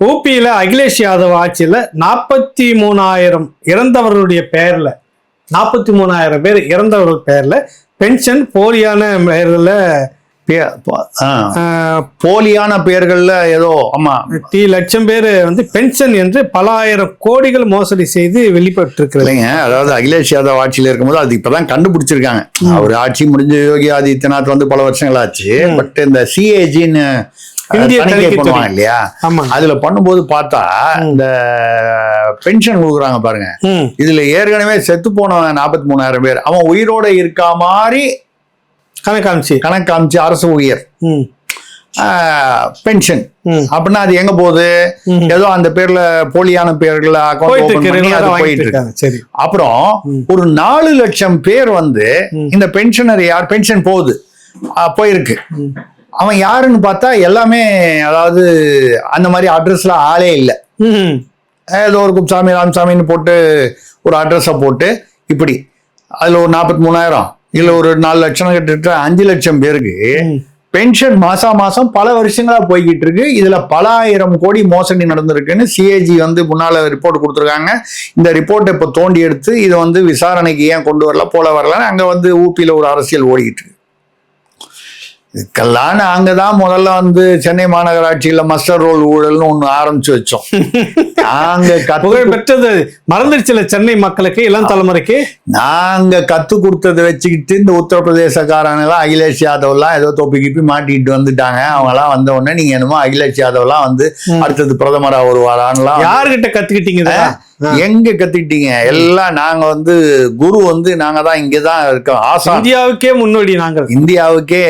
ஊபியில அகிலேஷ் யாதவ் ஆட்சியில 43,000 இறந்தவர்களுடைய பெயர்ல 43,000 பேர் இறந்தவர்கள் பெயர்ல பென்ஷன் போலியான பெயர்கள்ல போலியான பெயர்கள்ல ஏதோ லட்சம் பேர் வந்து பென்ஷன் என்று பல ஆயிரம் கோடிகள் மோசடி செய்து வெளிப்பட்டு இருக்கிறது. அதாவது அகிலேஷ் யாதவ் ஆட்சியில இருக்கும்போது அது இப்பதான் கண்டுபிடிச்சிருக்காங்க. அவர் ஆட்சி முடிஞ்சு யோகி ஆதித்யநாத் வந்து பல வருஷங்கள் ஆச்சு. பட் இந்த CAGன்னு இந்திய தணிக்கை தணிக்கைத்துறை. பண்ணுவாங்க இல்லையா, ஆமா. அதுல பண்ணும்போது பார்த்தா இந்த பென்ஷன் கொடுக்குறாங்க பாருங்க, இதுல ஏற்கனவே செத்து போனவன் 43,000 பேர், அவன் உயிரோட இருக்கா மாதிரி கணக்காமிச்சு அரசு ஊழியர் பென்ஷன் அப்படின்னா அது எங்க போகுது, ஏதோ அந்த பேர்ல போலியான பேர்கள் போயிட்டு இருக்கு. அப்புறம் ஒரு 4 லட்சம் பேர் வந்து இந்த பென்ஷனர் யார், பென்ஷன் போகுது போயிருக்கு, அவன் யாருன்னு பார்த்தா எல்லாமே அதாவது அந்த மாதிரி அட்ரஸ்ல ஆளே இல்லை, ஏதோ ஒரு குப்சாமி ராமசாமின்னு போட்டு ஒரு அட்ரஸ போட்டு இப்படி அதுல ஒரு 43,000 இல்ல ஒரு 4 லட்சம் கிட்ட 5 லட்சம் பேருக்கு பென்ஷன் மாசம் பல வருஷங்களா போய்கிட்டு இருக்கு. இதுல பல ஆயிரம் கோடி மோசடி நடந்திருக்குன்னு சிஏஜி வந்து முன்னால ரிப்போர்ட் கொடுத்துருக்காங்க. இந்த ரிப்போர்ட்டை இப்ப தோண்டி எடுத்து இதை வந்து விசாரணைக்கு ஏன் கொண்டு வரல போல வரலன்னு அங்க வந்து ஊபியில ஒரு அரசியல் ஓடிக்கிட்டு இருக்கு. இதுக்கெல்லாம் நாங்க தான் முதல்ல வந்து சென்னை மாநகராட்சியில மஸ்டர் ரோல் ஊழல்னு ஒண்ணு ஆரம்பிச்சு வச்சோம். நாங்க பெற்றது மறந்துடுச்சுல சென்னை மக்களுக்கு, இளம் தலைமுறைக்கு நாங்க கத்து கொடுத்ததை வச்சுக்கிட்டு இந்த உத்தரப்பிரதேசக்காரங்க எல்லாம் அகிலேஷ் யாதவ் எல்லாம் ஏதோ தொப்பி கிப்பி மாட்டிட்டு வந்துட்டாங்க. அவங்க எல்லாம் வந்த உடனே நீங்க என்னமோ அகிலேஷ் யாதவ் எல்லாம் வந்து அடுத்தது பிரதமரா வருவாரான்லாம் யாருகிட்ட கத்துக்கிட்டீங்க, எங்க கத்துக்கிட்டீங்க? எல்லாம் நாங்க வந்து குரு வந்து நாங்க தான் இங்கதான் இருக்கோம். இந்தியாவுக்கே முன்னோடி நாங்கள். இந்தியாவுக்கே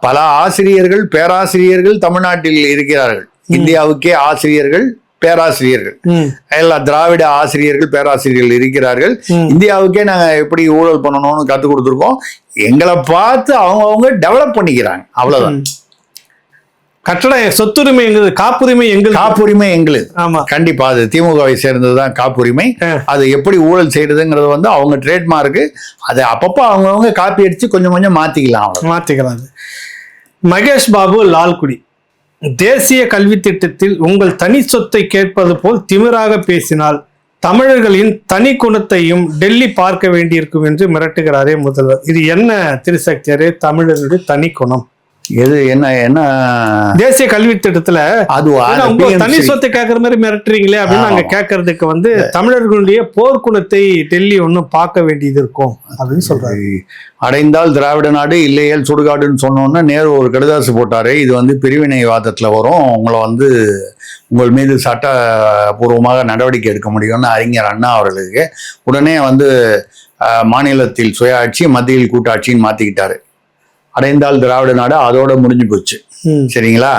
பல ஆசிரியர்கள் பேராசிரியர்கள் தமிழ்நாட்டில் இருக்கிறார்கள். இந்தியாவுக்கே ஆசிரியர்கள் பேராசிரியர்கள் எல்லாம் திராவிட ஆசிரியர்கள் பேராசிரியர்கள் இருக்கிறார்கள். இந்தியாவுக்கே நாங்க எப்படி ஊழல் பண்ணணும்னு கத்துக் கொடுத்துருக்கோம். எங்களை பார்த்து அவங்க டெவலப் பண்ணிக்கிறாங்க, அவ்வளவுதான். கட்டட சொத்துரிமை எங்களுக்கு, காப்புரிமை எங்களுக்கு, காப்புரிமை எங்களுக்கு. ஆமா, கண்டிப்பா அது திமுகவை சேர்ந்ததுதான் காப்புரிமை. அது எப்படி ஊழல் செய்யறதுங்கிறது வந்து அவங்க ட்ரேட்மார்க்கு. அதை அப்பப்போ அவங்கவுங்க காப்பி அடிச்சு கொஞ்சம் கொஞ்சம் மாத்திக்கலாம். மகேஷ் பாபு லால்குடி, தேசிய கல்வி திட்டத்தில் உங்கள் தனி சொத்தை கேட்பது போல் திமிராக பேசினால் தமிழர்களின் தனி குணத்தையும் டெல்லி பார்க்க வேண்டியிருக்கும் என்று மிரட்டுகிறாரே முதல்வர். இது என்ன திருசக்தியரே தமிழர்களுடைய தனி குணம்? எது என்ன தேசிய கல்வி திட்டத்துல அது தனி சொத்தை கேட்கற மாதிரி மிரட்டுறீங்களே அப்படின்னு நாங்க கேட்கறதுக்கு வந்து தமிழர்களுடைய போர்க்குணத்தை டெல்லி ஒன்னும் பார்க்க வேண்டியது இருக்கும் அப்படின்னு சொல்றாரு. அடைந்தால் திராவிட நாடு இல்லையேல் சுடுகாடுன்னு சொன்னோன்னா நேரு ஒரு கடிதாசு போட்டாரு. இது வந்து பிரிவினைவாதத்துல வரும், உங்களை வந்து உங்கள் மீது சட்டபூர்வமாக நடவடிக்கை எடுக்க முடியும்னு அறிஞர் அண்ணா அவர்களுக்கு உடனே வந்து மாநிலத்தில் சுயாட்சி மத்தியில் கூட்டாட்சின்னு மாத்திக்கிட்டாரு. அடைந்தால் திராவிட நாடு அதோட முடிஞ்சு போச்சு. சரிங்களா?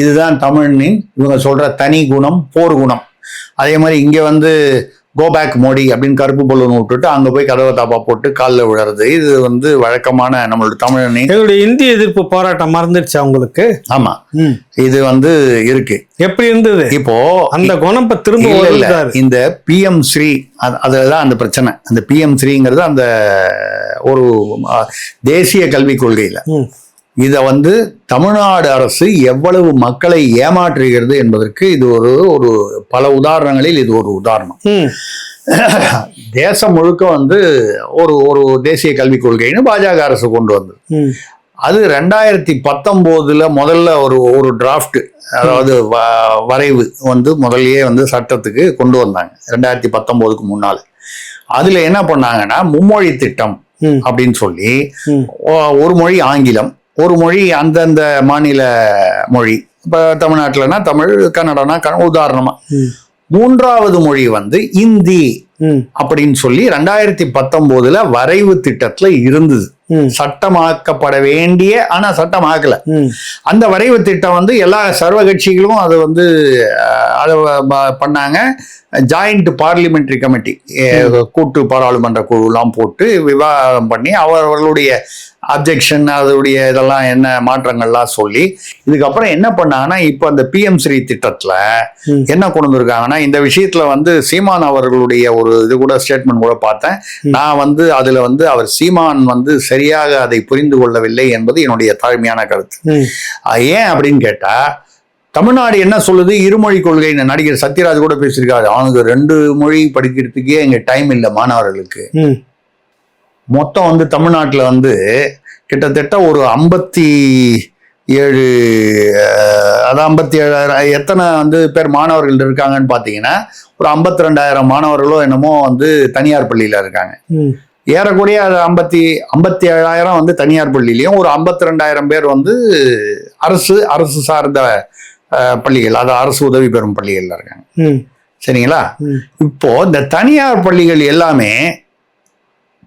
இதுதான் தமிழின் இவங்க சொல்ற தனி குணம், போர் குணம். அதே மாதிரி இங்க வந்து கோபேக் மோடி அப்படின்னு கருப்பு பலூன் விட்டுட்டு அங்க போய் கதவை தாப்பா போட்டு காலில் விழுறது, இது வந்து வழக்கமான நம்மளோட தமிழனின் இந்திய எதிர்ப்பு போராட்டம் மறந்துடுச்சு அவங்களுக்கு. ஆமா, இது வந்து இருக்கு. எப்படி இருந்தது இப்போ அந்த குணம் திரும்ப இல்ல. இந்த PM ஸ்ரீ அதுதான் அந்த பிரச்சனை. அந்த PM ஸ்ரீங்கிறது அந்த ஒரு தேசிய கல்விக் கொள்கையில இத வந்து தமிழ்நாடு அரசு எவ்வளவு மக்களை ஏமாற்றுகிறது என்பதற்கு இது ஒரு பல உதாரணங்களில் இது ஒரு உதாரணம். தேசம் முழுக்க வந்து ஒரு தேசிய கல்விக் கொள்கைன்னு பாஜக அரசு கொண்டு வந்தது. அது 2019 முதல்ல ஒரு டிராஃப்ட், அதாவது வரைவு வந்து முதல்லயே வந்து சட்டத்துக்கு கொண்டு வந்தாங்க 2019க்கு முன்னால. அதுல என்ன பண்ணாங்கன்னா மும்மொழி திட்டம் அப்படின்னு சொல்லி ஒரு மொழி ஆங்கிலம், ஒரு மொழி அந்தந்த மாநில மொழி. இப்ப தமிழ்நாட்டுலன்னா தமிழ், கன்னடனா உதாரணமா. மூன்றாவது மொழி வந்து இந்தி அப்படின்னு சொல்லி 2019 வரைவு திட்டத்துல இருந்தது. சட்டமாக்கப்பட வேண்டிய, ஆனா சட்டமாக்கல. அந்த வரைவு திட்டம் வந்து எல்லா சர்வ கட்சிகளும் அதை வந்து அதை பண்ணாங்க. ஜாயிண்ட் பார்லிமெண்டரி கமிட்டி, கூட்டு பாராளுமன்ற குழு எல்லாம் போட்டு விவாதம் பண்ணி அவர்களுடைய அப்ஜெக்ஷன், அதோடைய இதெல்லாம் என்ன மாற்றங்கள்லாம் சொல்லி இதுக்கப்புறம் என்ன பண்ணாங்கன்னா இப்ப அந்த PM ஸ்ரீ திட்டத்துல என்ன கொண்டு வந்திருக்காங்கன்னா, இந்த விஷயத்துல வந்து சீமான் அவர்களுடைய ஒரு இது கூட ஸ்டேட்மெண்ட் கூட பார்த்தேன் நான் வந்து. அதுல வந்து அவர் சீமான் வந்து சரியாக அதை புரிந்து கொள்ளவில்லை என்பது என்னுடைய தாழ்மையான கருத்து. ஏன் அப்படின்னு கேட்டா, தமிழ்நாடு என்ன சொல்லுது, இருமொழி கொள்கை. நடிகர் சத்யராஜ் கூட பேசியிருக்காரு, அவனுக்கு 2 மொழி படிக்கிறதுக்கே இங்க டைம் இல்லை மாணவர்களுக்கு. மொத்தம் வந்து தமிழ்நாட்டுல வந்து கிட்டத்தட்ட ஒரு 57 எத்தனை வந்து பேர் மாணவர்கள் இருக்காங்கன்னு பாத்தீங்கன்னா ஒரு 52,000 மாணவர்களோ என்னமோ வந்து தனியார் பள்ளியில இருக்காங்க. ஏறக்குறைய அது 57,000 வந்து தனியார் பள்ளியிலையும் ஒரு 52,000 பேர் வந்து அரசு சார்ந்த பள்ளிகள், அதாவது அரசு உதவி பெறும் பள்ளிகள்ல இருக்காங்க. சரிங்களா? இப்போ இந்த தனியார் பள்ளிகள் எல்லாமே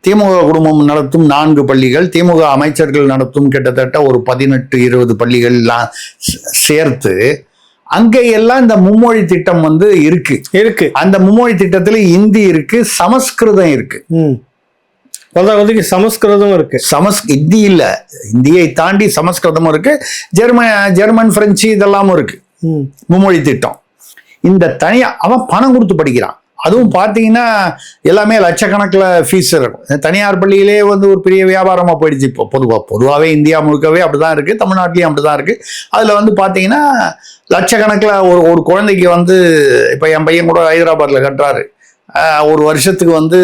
திமுக குடும்பம் நடத்தும் 4 பள்ளிகள், திமுக அமைச்சர்கள் நடத்தும் கிட்டத்தட்ட ஒரு 18-20 பள்ளிகள்லாம் சேர்த்து அங்க எல்லாம் இந்த மும்மொழி திட்டம் வந்து இருக்கு. அந்த மும்மொழி திட்டத்துல இந்தி இருக்கு, சமஸ்கிருதம் இருக்கு. சமஸ்கிருதம் இருக்கு. இந்தி இல்ல, இந்தியை தாண்டி சமஸ்கிருதமும் இருக்கு, ஜெர்மன் பிரெஞ்சு இதெல்லாமும் இருக்கு. மும்மொழி திட்டம். இந்த தனியா அவன் பணம் கொடுத்து படிக்கிறான். அதுவும் பார்த்தீங்கன்னா எல்லாமே லட்சக்கணக்கில் ஃபீஸ் இருக்கும். தனியார் பள்ளியிலே வந்து ஒரு பெரிய வியாபாரமாக போயிடுச்சு. இப்போ பொதுவாகவே இந்தியா முழுக்கவே அப்படிதான் இருக்கு, தமிழ்நாட்டிலையும் அப்படிதான் இருக்கு. அதில் வந்து பார்த்தீங்கன்னா லட்சக்கணக்கில் ஒரு குழந்தைக்கு வந்து இப்போ என் பையன் கூட ஹைதராபாத்தில் கட்டுறாரு. ஒரு வருஷத்துக்கு வந்து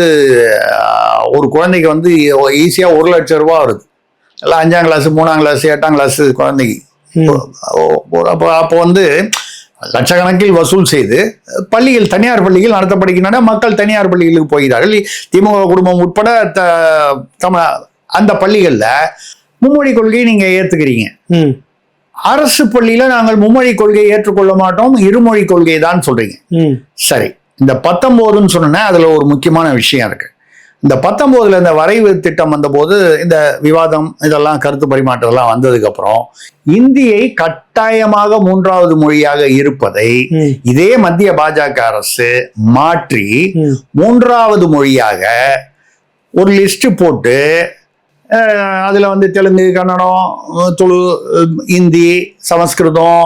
ஒரு குழந்தைக்கு வந்து ஈஸியாக 1 லட்சம் ரூபா வருது. எல்லாம் 5ஆம் கிளாஸ் 3ஆம் கிளாஸ் 8ஆம் கிளாஸ் குழந்தைக்கு. அப்போ வந்து லட்சக்கணக்கில் வசூல் செய்து பள்ளிகள், தனியார் பள்ளிகள் நடத்தப்படுகின்றன. மக்கள் தனியார் பள்ளிகளுக்கு போகிறார்கள். திமுக குடும்பம் உட்பட அந்த பள்ளிகள்ல மும்மொழி கொள்கையை நீங்க ஏத்துக்கிறீங்க. அரசு பள்ளியில நாங்கள் மும்மொழி கொள்கையை ஏற்றுக்கொள்ள மாட்டோம், இருமொழி கொள்கை தான் சொல்றீங்க. சரி, இந்த 19ன்னு சொன்னா அதுல ஒரு முக்கியமான விஷயம் இருக்கு. இந்த 19ல இந்த வரைவு திட்டம் வந்த போது இந்த விவாதம் இதெல்லாம் கருத்து பரிமாற்றம்லாம் வந்ததுக்கு அப்புறம் இந்தியை கட்டாயமாக 3வது மொழியாக இருப்பதை இதே மத்திய பாஜக அரசு மாற்றி 3வது மொழியாக ஒரு லிஸ்ட் போட்டு அதுல வந்து தெலுங்கு, கன்னடம், துளு, இந்தி, சமஸ்கிருதம்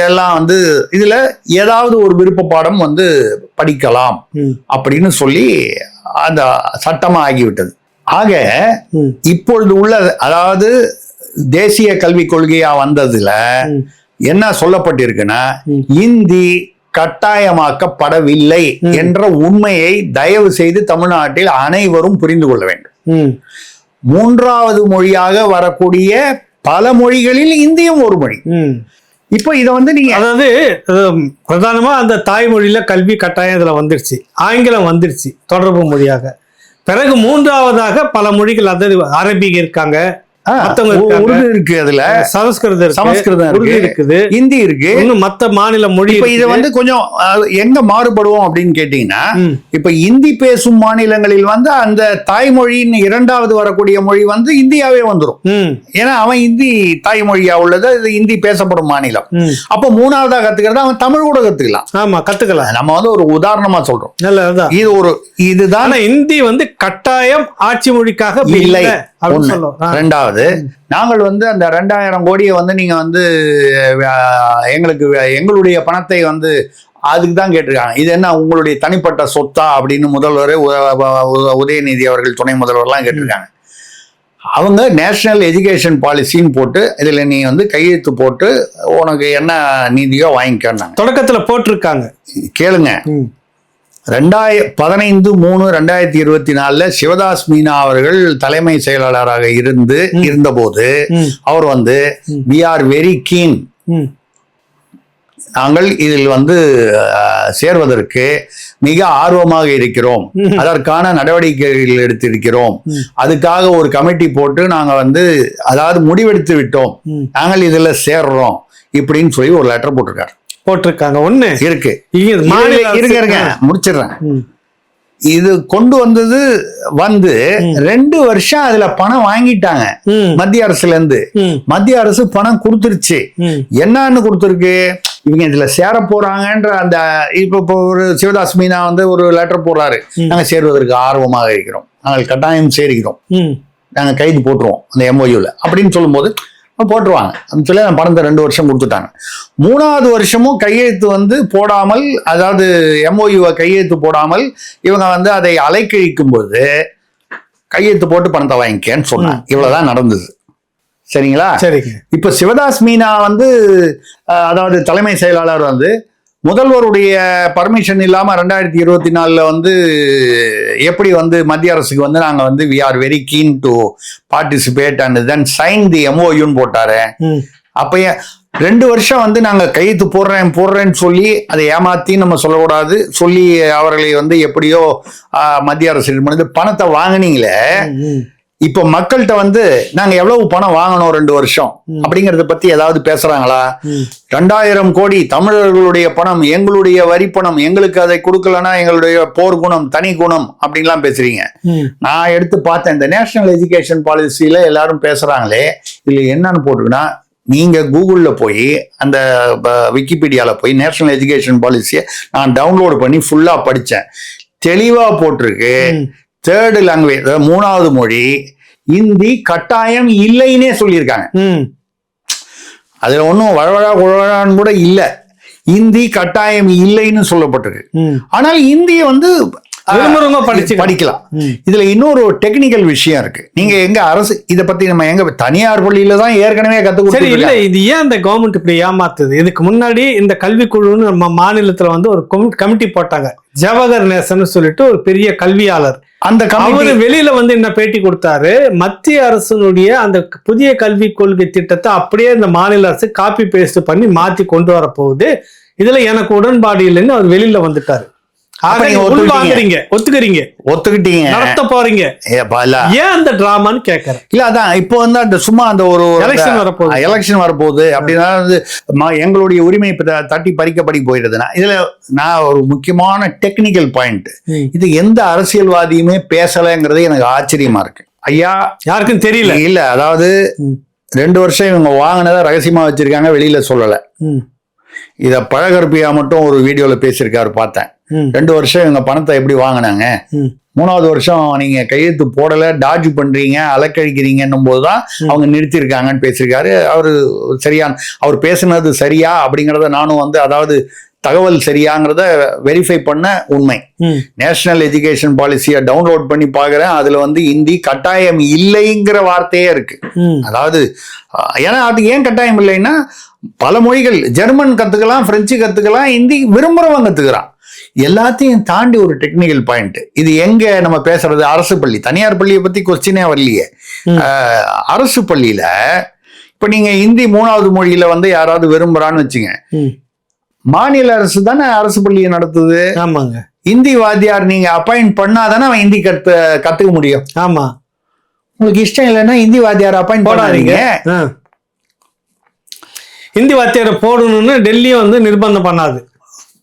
எல்லாம் வந்து இதுல ஏதாவது ஒரு விருப்ப பாடம் வந்து படிக்கலாம் அப்படின்னு சொல்லி அந்த சட்டமா ஆகிவிட்டது. ஆக இப்பொழுது உள்ள, அதாவது தேசிய கல்விக் கொள்கையா வந்ததுல என்ன சொல்லப்பட்டிருக்குன்னா, இந்தி கட்டாயமாக்கப்படவில்லை என்ற உண்மையை தயவு செய்து தமிழ்நாட்டில் அனைவரும் புரிந்து கொள்ள வேண்டும். 3வது மொழியாக வரக்கூடிய பல மொழிகளில் இந்தியும் ஒரு மொழி. இப்போ இதை வந்து நீங்க, அதாவது பிரதானமா அந்த தாய்மொழியில கல்வி கட்டாயம் இதுல வந்துருச்சு, ஆங்கிலம் வந்துருச்சு தொடர்பு மொழியாக. பிறகு 3வதாக பல மொழிகள், அதாவது அரபிக் இருக்காங்க, உருது இருக்கு, அதுல சமஸ்கிருதம் இருக்குது, ஹிந்தி இருக்கு, இன்னும் மத்த மாநில மொழி. இப்ப இதை வந்து கொஞ்சம் எங்க மாறுபடுவோம் அப்படின்னு கேட்டீங்கன்னா, இப்ப இந்தி பேசும் மாநிலங்களில் வந்து அந்த தாய்மொழியின் 2வது வரக்கூடிய மொழி வந்து இந்தியாவே வந்துடும். ஏன்னா அவன் இந்தி தாய்மொழியா உள்ளது, இந்தி பேசப்படும் மாநிலம். அப்ப 3வதா கத்துக்கிறத அவன் தமிழ் கூட கத்துக்கலாம். ஆமா, கத்துக்கலாம். நம்ம வந்து ஒரு உதாரணமா சொல்றோம். இதுதான் இந்தி வந்து கட்டாயம் ஆட்சி மொழிக்காக இல்லை. 2வது, நாங்கள் வந்து அந்த 2000 கோடியை வந்து நீங்க வந்து எங்களுடைய பணத்தை வந்து அதுக்கு தான் கேட்டிருக்காங்க. இது என்ன உங்களுடைய தனிப்பட்ட சொத்தா அப்படின்னு முதல்வர் உதயநிதி அவர்கள், துணை முதல்வர்லாம் கேட்டிருக்காங்க. அவங்க நேஷனல் எஜுகேஷன் பாலிசின்னு போட்டு இதுல நீ வந்து கையெழுத்து போட்டு உனக்கு என்ன நீதியோ வாங்கிக்கணும் தொடக்கத்துல போட்டிருக்காங்க. கேளுங்க, 15/3/2024 சிவதாஸ் மீனா அவர்கள் தலைமை செயலாளராக இருந்தபோது அவர் வந்து we are very keen, நாங்கள் இதில் வந்து சேர்வதற்கு மிக ஆர்வமாக இருக்கிறோம், அதற்கான நடவடிக்கைகள் எடுத்திருக்கிறோம், அதுக்காக ஒரு கமிட்டி போட்டு நாங்க வந்து அதாவது முடிவெடுத்து விட்டோம், நாங்கள் இதுல சேர்றோம் இப்படின்னு சொல்லி ஒரு லெட்டர் போட்டிருக்காங்க. ஒண்ணு இருக்கு, முடிச்சிடுறேன். இது கொண்டு வந்தது வந்து 2 வருஷம் அதுல பணம் வாங்கிட்டாங்க மத்திய அரசுல இருந்து. மத்திய அரசு பணம் கொடுத்துருச்சு. என்னன்னு கொடுத்துருக்கு, இவங்க இதுல சேர போறாங்கன்ற அந்த இப்ப ஒரு சிவதாஸ் மீனா வந்து ஒரு லெட்டர் போடுறாரு, நாங்க சேர்வதற்கு ஆர்வமாக இருக்கிறோம், நாங்கள் கட்டாயம் சேர்க்கிறோம், நாங்க கைது போட்டுருவோம் அந்த MOUல அப்படின்னு சொல்லும் போது போட்டுருவாங்க அப்படின்னு சொல்லி அந்த பணத்தை 2 வருஷம் கொடுத்துட்டாங்க. 3வது வருஷமும் கையெழுத்து வந்து போடாமல், அதாவது MOUவை கையெழுத்து போடாமல் இவங்க வந்து அதை அலைக்கழிக்கும் போது கையெழுத்து போட்டு பணத்தை வாங்கிக்கன்னு சொன்னாங்க. இவ்வளவுதான் நடந்தது. சரிங்களா? சரிங்க. இப்ப சிவதாஸ் மீனா வந்து அதாவது தலைமை செயலாளர் வந்து முதல்வருடைய பர்மிஷன் இல்லாம 2024 வந்து எப்படி வந்து மத்திய அரசுக்கு வந்து நாங்க வந்து we are very keen to participate and then sign the MOUன்னு போட்டாரு. அப்ப 2 வருஷம் வந்து நாங்க கையெழுத்து போடுறேன்னு சொல்லி அதை ஏமாத்தி நம்ம சொல்லக்கூடாது, சொல்லி அவர்களை வந்து எப்படியோ மத்திய அரசு பண்ணது பணத்தை வாங்கினீங்களே. இப்ப மக்கள்கிட்ட வந்து நாங்க எவ்வளவு பணம் வாங்கணும் 2 வருஷம் அப்படிங்கறத பத்தி ஏதாவது பேசுறாங்களா? 2000 கோடி தமிழர்களுடைய பணம், எங்களுடைய வரி பணம், எங்களுக்கு அதை கொடுக்கலன்னா எங்களுடைய போர் குணம், தனி குணம் அப்படின்லாம் பேசுறீங்க. நான் எடுத்து பார்த்தேன், இந்த நேஷனல் எஜுகேஷன் பாலிசியில எல்லாரும் பேசுறாங்களே, இதுல என்னன்னு போட்டிருக்குன்னா, நீங்க கூகுள்ல போய் அந்த விக்கிபீடியால போய் நேஷனல் எஜுகேஷன் பாலிசியை நான் டவுன்லோட் பண்ணி ஃபுல்லா படிச்சேன். தெளிவா போட்டிருக்கு, 3rd லாங்குவேஜ், 3வது மொழி இந்தி கட்டாயம் இல்லைன்னே சொல்லியிருக்காங்க. அதுல ஒன்றும் வழவழா குழவழான்னு கூட இல்லை, இந்தி கட்டாயம் இல்லைன்னு சொல்லப்பட்டிருக்கு. ஆனால் இந்தியை வந்து படிக்கலாம். இதுல இன்னொரு டெக்னிக்கல் விஷயம் இருக்கு. நீங்க எங்க அரசு இதை பத்தி நம்ம எங்க தனியார் பள்ளியில தான் ஏற்கனவே கத்துக்கிட்டு இல்ல. இது ஏன் இந்த கவர்மெண்ட் இப்படி ஏமாத்துது? இதுக்கு முன்னாடி இந்த கல்விக்குழுன்னு நம்ம மாநிலத்துல வந்து ஒரு கமிட்டி போட்டாங்க, ஜவஹர் நேசன் சொல்லிட்டு ஒரு பெரிய கல்வியாளர். அந்த அவரு வெளியில வந்து என்ன பேட்டி கொடுத்தாரு, மத்திய அரசினுடைய அந்த புதிய கல்விக் கொள்கை திட்டத்தை அப்படியே இந்த மாநில அரசு காப்பி பேஸ்ட் பண்ணி மாத்தி கொண்டு வர போகுது, இதுல எனக்கு உடன்பாடு இல்லைன்னு அவர் வெளியில வந்துட்டாரு. ஒத்துக்கிட்டீங்க, நடத்த போறீங்க, ஏன் அந்த டிராமான்னு கேக்குறேன். இல்ல அதான் இப்போ வந்து அந்த சும்மா அந்த ஒரு எலெக்ஷன் வரப்போகுது அப்படின்னா எங்களுடைய உரிமை தட்டி பறிக்கப்படி போயிடுதுன்னா, இதுல நான் ஒரு முக்கியமான டெக்னிக்கல் பாயிண்ட், இது எந்த அரசியல்வாதியுமே பேசலைங்கிறது எனக்கு ஆச்சரியமா இருக்கு. ஐயா யாருக்கும் தெரியல. இல்ல அதாவது 2 வருஷம் இவங்க வாங்கினதை ரகசியமா வச்சிருக்காங்க, வெளியில சொல்லல. இத பழகற்பியா மட்டும் ஒரு வீடியோல பேசியிருக்காரு, பார்த்தேன். 2 வருஷம் இவங்க பணத்தை எப்படி வாங்கினாங்க, 3வது வருஷம் நீங்க கையெழுத்து போடல, டாஜ் பண்றீங்க, அலக்கழிக்கிறீங்கன்னும் போதுதான் அவங்க நிறுத்திருக்காங்கன்னு பேசியிருக்காரு. அவர் பேசுனது சரியா அப்படிங்கறத நானும் வந்து, அதாவது தகவல் சரியாங்கிறத வெரிஃபை பண்ண உண்மை. நேஷனல் எஜுகேஷன் பாலிசியை டவுன்லோட் பண்ணி பாக்குறேன், அதுல வந்து இந்தி கட்டாயம் இல்லைங்கிற வார்த்தையே இருக்கு. அதாவது ஏன்னா அது ஏன் கட்டாயம் இல்லைன்னா, பல மொழிகள், ஜெர்மன் கத்துக்கலாம், பிரெஞ்சு கத்துக்கலாம், இந்தி விரும்புறவங்க கத்துக்கிறான். எல்லாத்தையும் தாண்டி ஒரு டெக்னிக்கல் பாயிண்ட், இது எங்க நம்ம பேசுறது, அரசு பள்ளி. தனியார் பள்ளியை பத்தி கொஸ்டினே வரலையே. அரசு பள்ளியில இப்ப நீங்க இந்தி 3வது மொழியில வந்து யாராவது விரும்புறான்னு வச்சுங்க, மாநில அரசு தானே அரசு பள்ளியை நடத்துது. ஆமாங்க. இந்தி வாத்தியார் நீங்க அப்பாயிண்ட் பண்ணாதானே அவன் இந்தி கத்துக்க முடியும். ஆமா. உங்களுக்கு இஷ்டம் இல்லைன்னா இந்தி வாத்தியார் அப்பாயிண்ட் பண்ணாதீங்க. இந்தி வாத்தியாரை போடணும்னு டெல்லியும் வந்து நிர்பந்தம்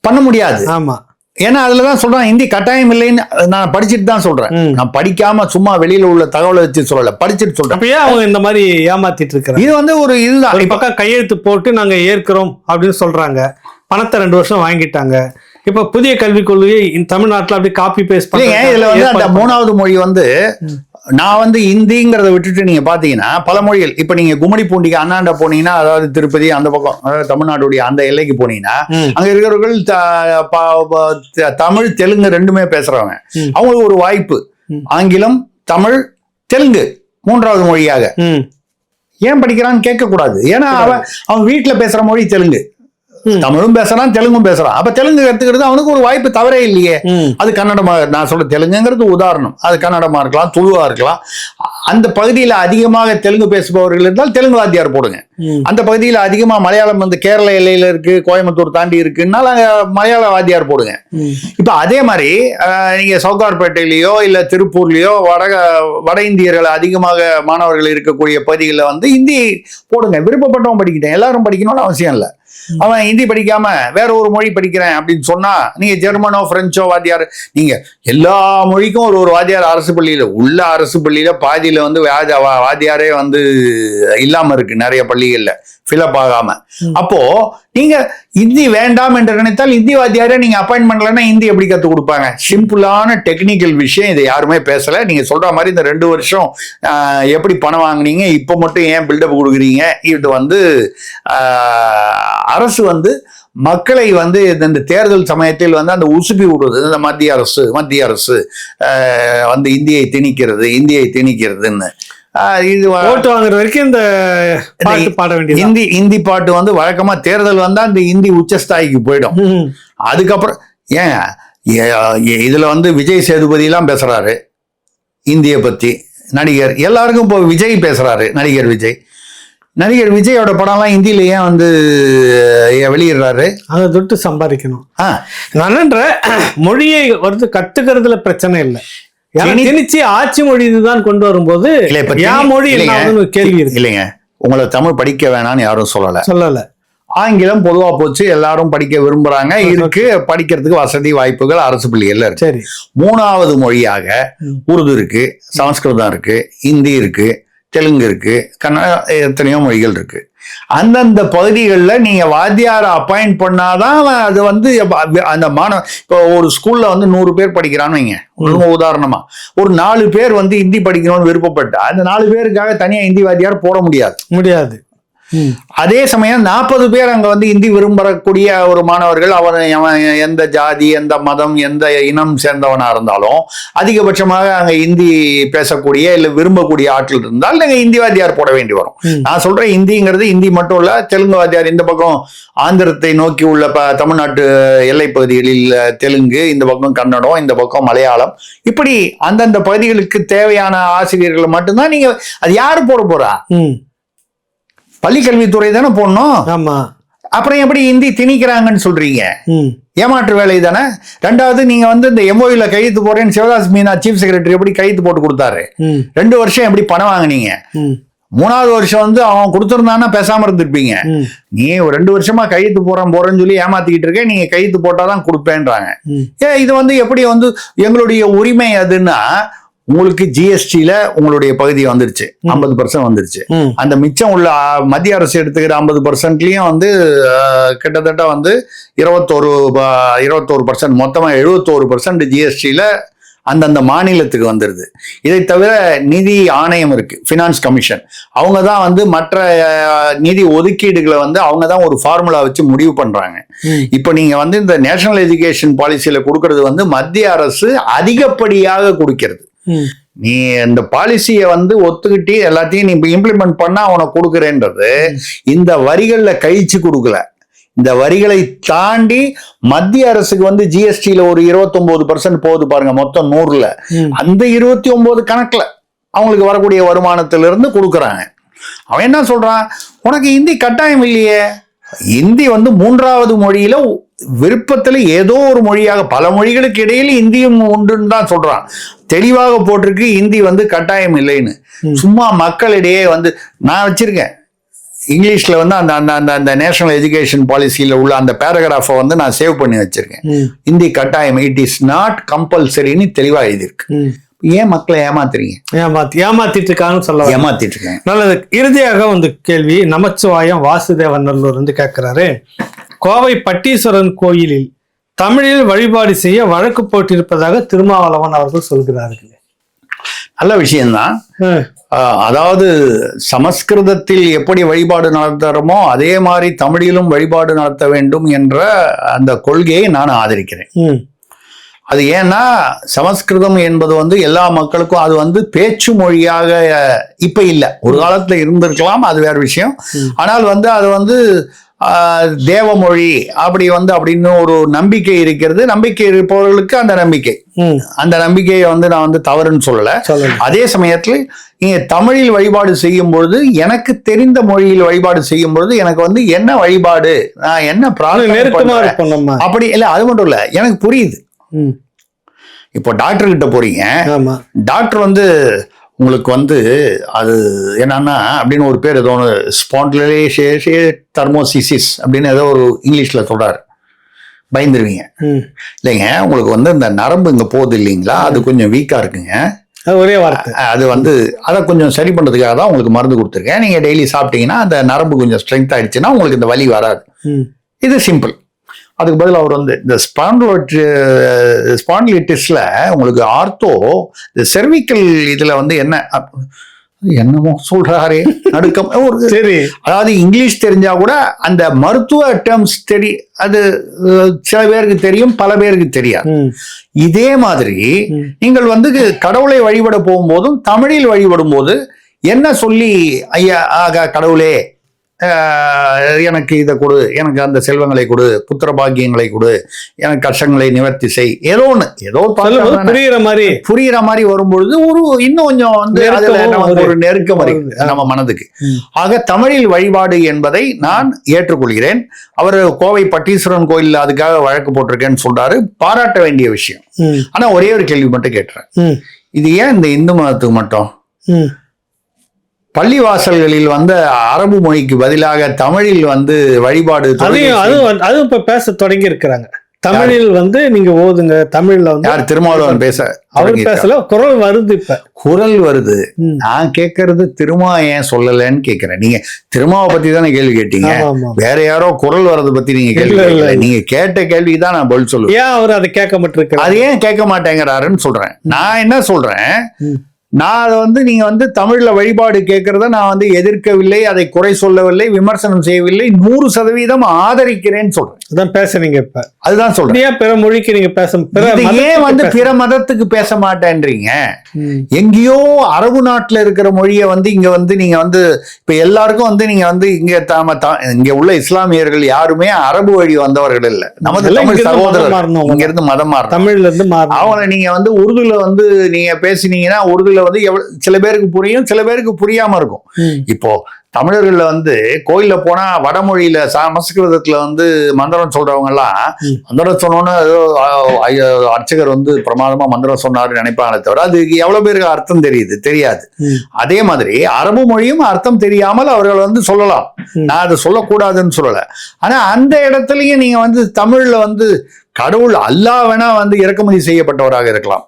பண்ண முடியாது. ஆமா. ஏன்னா அதுலதான் சொல்றேன், இந்தி கட்டாயம் இல்லைன்னு நான் படிச்சுட்டு தான் சொல்றேன். நான் படிக்காம சும்மா வெளியில உள்ள தகவலை வச்சு சொல்லல, படிச்சுட்டு சொல்றேன். அப்பயே அவங்க இந்த மாதிரி ஏமாத்திட்டு இருக்காங்க. இது வந்து ஒரு இதுதான், பக்கம் கையெழுத்து போட்டு நாங்க ஏற்கிறோம் அப்படின்னு சொல்றாங்க, பணத்தை 2 வருஷம் வாங்கிட்டாங்க. இப்ப புதிய கல்விக் கொள்கையை தமிழ்நாட்டுல அப்படி காப்பி பேஸ்ட் பண்ணுங்க. இதுல வந்து அந்த 3வது மொழி வந்து நான் வந்து இந்திங்கிறத விட்டுட்டு நீங்க பாத்தீங்கன்னா பல மொழிகள், இப்ப நீங்க கும்மிடி பூண்டிக்கு அண்ணாண்ட போனீங்கன்னா, அதாவது திருப்பதி அந்த பக்கம், அதாவது தமிழ்நாடுடைய அந்த எல்லைக்கு போனீங்கன்னா, அங்க இருக்கிறவர்கள் தமிழ் தெலுங்கு 2மே பேசுறவங்க. அவங்களுக்கு ஒரு வாய்ப்பு, ஆங்கிலம் தமிழ் தெலுங்கு 3வது மொழியாக ஏன் படிக்கிறான்னு கேட்க கூடாது. ஏன்னா அவன் வீட்டுல பேசுற மொழி தெலுங்கு, தமிழும் பேசுறான் தெலுங்கும் பேசுறான். அப்ப தெலுங்கு கத்துக்கிறது அவனுக்கு ஒரு வாய்ப்பு, தவறே இல்லையே. அது கன்னடமா, நான் சொல்ற தெலுங்குங்கிறது உதாரணம், அது கன்னடமா இருக்கலாம், துளுவா இருக்கலாம். அந்த பகுதியில அதிகமாக தெலுங்கு பேசுபவர்கள் இருந்தால் தெலுங்கு வாத்தியார் போடுங்க. அந்த பகுதியில அதிகமா மலையாளம் வந்து கேரள எல்லையில இருக்கு, கோயம்புத்தூர் தாண்டி இருக்குன்னால மலையாள வாத்தியார் போடுங்க. இப்ப அதே மாதிரி நீங்க சவுகார்பேட்டையிலயோ இல்ல திருப்பூர்லயோ வட இந்தியர்கள் அதிகமாக மாணவர்கள் இருக்கக்கூடிய பகுதிகளில் வந்து இந்தி போடுங்க. விருப்பப்பட்டவங்க படிக்கிட்டேன், எல்லாரும் படிக்கணும்னு அவசியம் இல்லை. அவன் ஹிந்தி படிக்காம வேற ஒரு மொழி படிக்கிறேன் அப்படின்னு சொன்னா, நீங்க ஜெர்மனோ பிரெஞ்சோ வாத்தியார், நீங்க எல்லா மொழிக்கும் ஒரு வாத்தியார் அரசு பள்ளியில உள்ள, அரசு பள்ளியில பாதியில வந்து வாத்தியாரே வந்து இல்லாம இருக்கு நிறைய பள்ளிகள்ல, ஃபிலப் ஆகாம. அப்போ நீங்க இந்தி வேண்டாம் என்று நினைத்தால் இந்தி வாத்தியாரே நீங்க அப்பாயின்ட் பண்ணலன்னா இந்தி எப்படி கத்து கொடுப்பாங்க? சிம்பிளான டெக்னிக்கல் விஷயம், இதை யாருமே பேசல. நீங்க சொல்ற மாதிரி இந்த 2 வருஷம் எப்படி பணம் வாங்குனீங்க, இப்ப மட்டும் ஏன் பில்டப் கொடுக்குறீங்க? இது வந்து அரசு வந்து மக்களை வந்து இந்த தேர்தல் சமயத்தில் வந்து அந்த உசுப்பி விடுறது, இந்த மத்திய அரசு வந்து இந்தியை திணிக்கிறதுன்னு இது ஓட்டு வாங்குற வரைக்கும் இந்த பாட்டு பாட வேண்டியது. இந்தி பாட்டு வந்து வழக்கமா தேர்தல் வந்தா இந்த இந்தி உச்சஸ்தாய்க்கு போயிடும். அதுக்கப்புறம் இதுல வந்து விஜய் சேதுபதி எல்லாம் பேசுறாரு இந்திய பத்தி, நடிகர் எல்லாருக்கும் இப்போ விஜய் பேசுறாரு, நடிகர் விஜய். நடிகர் விஜயோட படம்லாம் ஹிந்தியில ஏன் வந்து வெளியிடுறாரு? அதை தொட்டு சம்பாதிக்கணும். ஆ, நல்லன்ற மொழியை வந்து கத்துக்கிறதுல பிரச்சனை இல்லை. திணிச்சு ஆட்சி மொழி இதுதான் கொண்டு வரும்போது இல்ல, இப்ப என் மொழி என்ன ஆகுதுன்னு ஒரு கேள்வி இருக்கு. இல்லைங்க, உங்களை தமிழ் படிக்க வேணாம்னு யாரும் சொல்லல. ஆங்கிலம் பொதுவா போச்சு, எல்லாரும் படிக்க விரும்புறாங்க, இருக்கு, படிக்கிறதுக்கு வசதி வாய்ப்புகள் அரசு பள்ளிகள்ல இருக்கு. சரி, 3வது மொழியாக உருது இருக்கு, சமஸ்கிருதம் இருக்கு, ஹிந்தி இருக்கு, தெலுங்கு இருக்கு, கன்னடா, எத்தனையோ மொழிகள் இருக்கு. அந்தந்த பகுதிகளில் நீங்க வாத்தியாரை அப்பாயிண்ட் பண்ணாதான் அது வந்து அந்த மாணவ, இப்போ ஒரு ஸ்கூல்ல வந்து 100 பேர் படிக்கிறான்னு வைங்க, உதாரணமா ஒரு 4 பேர் வந்து ஹிந்தி படிக்கணும்னு விருப்பப்பட்டா அந்த 4 பேருக்காக தனியா ஹிந்தி வாத்தியார் போட முடியாது. அதே சமயம் 40 பேர் அங்க வந்து ஹிந்தி விரும்பக்கூடிய ஒரு மாணவர்கள், அவன் எந்த ஜாதி, எந்த மதம், எந்த இனம் சேர்ந்தவனா இருந்தாலும் அதிகபட்சமாக அங்க ஹிந்தி பேசக்கூடிய இல்ல விரும்பக்கூடிய ஆட்கள் இருந்தால் நீங்க ஹிந்தி வாத்தியார் போட வேண்டி வரும். நான் சொல்றேன் ஹிந்திங்கிறது ஹிந்தி மட்டும் இல்ல, தெலுங்கு வாத்தியார் இந்த பக்கம் ஆந்திரத்தை நோக்கி உள்ள தமிழ்நாட்டு எல்லை பகுதிகளில் தெலுங்கு, இந்த பக்கம் கன்னடம், இந்த பக்கம் மலையாளம், இப்படி அந்தந்த பகுதிகளுக்கு தேவையான ஆசிரியர்களை மட்டும்தான் நீங்க, அது யாரு போட போறா? பள்ளிக்கல்வித்துறை தானே போடணும். ஆமா, அப்புறம் எப்படி ஹிந்தி திணிக்கிறாங்கன்னு சொல்றீங்க? ஏமாற்று வேலை தானே. 2வது, நீங்க வந்து இந்த எம்ஓயூல கையெழுத்து போறேன்னு சிவதாஸ் மீனா சீஃப் செக்ரட்டரி எப்படி கையெழுத்து போட்டு கொடுத்தாரு? 2 வருஷம் எப்படி பணம் வாங்கினீங்க? 3வது வருஷம் வந்து அவன் கொடுத்துருந்தான்னா பேசாம இருந்திருப்பீங்க. நீ ஒரு 2 வருஷமா கையெழுத்து போறேன்னு சொல்லி ஏமாத்திக்கிட்டு இருக்க, நீங்க கையெழுத்து போட்டாதான் கொடுப்பேன்றாங்க. இது வந்து எப்படி வந்து எங்களுடைய உரிமை அதுன்னா, உங்களுக்கு ஜிஎஸ்டில உங்களுடைய பகுதி வந்துருச்சு, 50% வந்துருச்சு. அந்த மிச்சம் உள்ள மத்திய அரசு எடுத்துக்கிற 50%லயும் வந்து கிட்டத்தட்ட வந்து 21%, மொத்தமா 71% ஜிஎஸ்டில அந்தந்த மாநிலத்துக்கு வந்துருது. இதை தவிர நிதி ஆணையம் இருக்கு, பினான்ஸ் கமிஷன், அவங்க தான் வந்து மற்ற நிதி ஒதுக்கீடுகளை வந்து அவங்க தான் ஒரு ஃபார்முலா வச்சு முடிவு பண்றாங்க. இப்ப நீங்க வந்து இந்த நேஷனல் எஜுகேஷன் பாலிசியில கொடுக்கறது வந்து மத்திய அரசு அதிகப்படியாக கொடுக்கிறது. நீ இந்த பாலிசியை வந்து ஒத்துக்கிட்டு எல்லாத்தையும் நீ இம்ப்ளிமெண்ட் பண்ணா உனக்கு கொடுக்குறேன்றது இந்த வரிகள்ல கழிச்சு கொடுக்கல. இந்த வரிகளை தாண்டி மத்திய அரசுக்கு வந்து ஜிஎஸ்டில ஒரு 29% போகுது பாருங்க, மொத்தம் 100ல. அந்த 29 கணக்குல அவங்களுக்கு வரக்கூடிய வருமானத்திலிருந்து கொடுக்குறாங்க. அவன் என்ன சொல்றான், உனக்கு ஹிந்தி கட்டாயம் இல்லையே, ஹிந்தி வந்து 3வது மொழியில விருப்பத்துல ஏதோ ஒரு மொழியாக, பல மொழிகளுக்கு இடையில இந்தியும் உண்டுன்னு தான் சொல்றான். தெளிவாக போட்டிருக்கு ஹிந்தி வந்து கட்டாயம் இல்லைன்னு. சும்மா மக்களிடையே வந்து நான் வச்சிருக்கேன் இங்கிலீஷ்ல வந்து அந்த அந்த அந்த நேஷனல் எஜுகேஷன் பாலிசியில உள்ள அந்த பேராகிராஃபை வந்து நான் சேவ் பண்ணி வச்சிருக்கேன். ஹிந்தி கட்டாயம், இட் இஸ் நாட் கம்பல்சரின்னு தெளிவா எழுதியிருக்கு. ஏன் மக்களை ஏமாத்துறீங்க? ஏமாத்திட்டு இருக்காங்கன்னு சொல்ல ஏமாத்திட்டு இருக்காங்க. நல்லது. இறுதியாக வந்து கேள்வி, நமச்சிவாயம் வாசுதேவன் நல்லூர் வந்து கேட்கிறாரு, கோவை பட்டீஸ்வரன் கோயிலில் தமிழில் வழிபாடு செய்ய வழக்கு போட்டிருப்பதாக திருமாவளவன் அவர்கள் சொல்கிறார்கள். நல்ல விஷயம்தான். அதாவது சமஸ்கிருதத்தில் எப்படி வழிபாடு நடத்துறோமோ அதே மாதிரி தமிழிலும் வழிபாடு நடத்த வேண்டும் என்ற அந்த கொள்கையை நான் ஆதரிக்கிறேன். அது ஏன்னா சமஸ்கிருதம் என்பது வந்து எல்லா மக்களுக்கும் அது வந்து பேச்சு மொழியாக இப்ப இல்லை, ஒரு காலத்துல இருந்திருக்கலாம், அது வேற விஷயம். ஆனால் வந்து அது வந்து தேவமொழி அப்படி வந்து அப்படின்னு ஒரு நம்பிக்கை இருக்கிறது. நம்பிக்கை இருப்பவர்களுக்கு அந்த நம்பிக்கையை வந்து நான் வந்து தவறுன்னு சொல்லல. அதே சமயத்துல நீங்க தமிழில் வழிபாடு செய்யும் பொழுது, எனக்கு தெரிந்த மொழியில் வழிபாடு செய்யும் பொழுது எனக்கு வந்து என்ன வழிபாடு, நான் என்ன பிரார்த்தனை அப்படி இல்ல, அது மட்டும் இல்ல, எனக்கு புரியுது. இப்போ டாக்டர் கிட்ட போறீங்க, டாக்டர் வந்து உங்களுக்கு வந்து அது என்னன்னா அப்படின்னு ஒரு பேர் ஏதோ ஸ்பாண்டிலைசேஷன் அப்படின்னு ஏதோ ஒரு இங்கிலீஷ்ல சொல்றாரு, பயந்துருவீங்க இல்லைங்க. உங்களுக்கு வந்து இந்த நரம்பு இங்க போகுது இல்லைங்களா, அது கொஞ்சம் வீக்கா இருக்குங்க, ஒரே வார்த்தை. அது வந்து அதை கொஞ்சம் சரி பண்றதுக்காக தான் உங்களுக்கு மருந்து கொடுத்துருக்கேன். நீங்க டெய்லி சாப்பிட்டீங்கன்னா அந்த நரம்பு கொஞ்சம் ஸ்ட்ரென்த் ஆயிடுச்சுன்னா உங்களுக்கு இந்த வலி வராது. இது சிம்பிள். அதுக்கு பதில் அவர் வந்து இந்த ஸ்பாண்டிலைட்டிஸ்ல உங்களுக்கு ஆர்த்தோ இந்த செர்விக்கல் இதுல வந்து என்னமோ சொல்றாரே நடுக்கம் ஒரு சரி. அதாவது இங்கிலீஷ் தெரிஞ்சா கூட அந்த மருத்துவ டேர்ம்ஸ் அது சில பேருக்கு தெரியும், பல பேருக்கு தெரியாது. இதே மாதிரி நீங்கள் வந்து கடவுளை வழிபட போகும்போதும் தமிழில் வழிபடும் போது என்ன சொல்லி ஐயா ஆகா கடவுளே எனக்கு இதை கொடு, எனக்கு அந்த செல்வங்களை கொடு, புத்திர பாக்கியங்களை கொடு, எனக்கு கஷ்டங்களை நிவர்த்தி செய், ஏதோ ஒண்ணு, ஏதோ புரியுற மாதிரி வரும்பொழுது ஒரு இன்னும் கொஞ்சம் வந்து அதுல நமக்கு ஒரு நெருக்கம் வருது நம்ம மனதுக்கு. ஆக தமிழில் வழிபாடு என்பதை நான் ஏற்றுக்கொள்கிறேன். அவர் கோவை பட்டீஸ்வரன் கோயில் அதுக்காக வழக்கு போட்டிருக்கேன்னு சொல்றாரு, பாராட்ட வேண்டிய விஷயம். ஆனா ஒரே ஒரு கேள்வி மட்டும் கேட்டுறேன், இது ஏன் இந்த இந்து மதத்துக்கு மட்டும் பள்ளிவாசல்களில் வந்து அரபு மொழிக்கு பதிலாக தமிழில் வந்து வழிபாடு அதுவும் இப்ப பேச தொடங்கி இருக்கிறாங்க. தமிழில் வந்து நீங்க ஓதுங்க, தமிழ்ல வந்து யார் திருமாவளவன் அவர் பேசல, குரல் வருது, இப்ப குரல் வருது. நான் கேட்கறது திருமா ஏன் சொல்லலன்னு கேட்கிறேன். நீங்க திருமாவை பத்தி தானே கேள்வி கேட்டீங்க, வேற யாரோ குரல் வர்றதை பத்தி நீங்க கேள்வி கேட்கல. நீங்க கேட்ட கேள்விக்கு தான் நான் பதில் சொல்லுவேன். ஏன் அவர் அதை கேட்க மாட்டிருக்க, அது ஏன் கேட்க மாட்டேங்கிறாருன்னு சொல்றேன். நான் என்ன சொல்றேன், நான் அதை வந்து நீங்க வந்து தமிழ்ல வழிபாடு கேட்கறத நான் வந்து எதிர்க்கவில்லை, அதை குறை சொல்லவில்லை, விமர்சனம் செய்யவில்லை, 100% ஆதரிக்கிறேன்னு சொல்றேன். அதான் பேசுறீங்க இப்ப, அதுதான் சொல்றேன். பிற மொழிக்கு நீங்க ஏன் வந்து பிற மதத்துக்கு பேச மாட்டேன்றீங்க? எங்கேயோ அரபு நாட்டுல இருக்கிற மொழியை வந்து இங்க வந்து நீங்க வந்து இப்ப எல்லாருக்கும் வந்து நீங்க வந்து இங்க உள்ள இஸ்லாமியர்கள் யாருமே அரபு வழி வந்தவர்கள் இல்ல, நமது தமிழ் சகோதரர் இங்க இருந்து மதம் மாறும், தமிழ்ல இருந்து அவங்களை நீங்க வந்து உருதுல வந்து நீங்க பேசினீங்கன்னா உருதுல வந்து சில பேருக்கு புரியும், சில பேருக்கு புரியாம இருக்கும். இப்போ தமிழர்கள்ல வந்து கோயில்ல போனா வடமொழியில சமஸ்கிருதத்துல வந்து மந்திரம் சொல்றவங்க எல்லாம் மந்திரம் சொன்னோன்னு அர்ச்சகர் வந்து பிரமாதமா மந்திரம் சொன்னாரு நினைப்பாங்களே தவிர அதுக்கு எவ்வளவு பேருக்கு அர்த்தம் தெரியாது. அதே மாதிரி அரபு மொழியும் அர்த்தம் தெரியாமல் அவர்கள் வந்து சொல்லலாம், நான் அதை சொல்லக்கூடாதுன்னு சொல்லல. ஆனா அந்த இடத்துலயும் நீங்க வந்து தமிழ்ல வந்து கடவுள் அல்லாஹ் வேணா வந்து இறக்குமதி செய்யப்பட்டவராக இருக்கலாம்,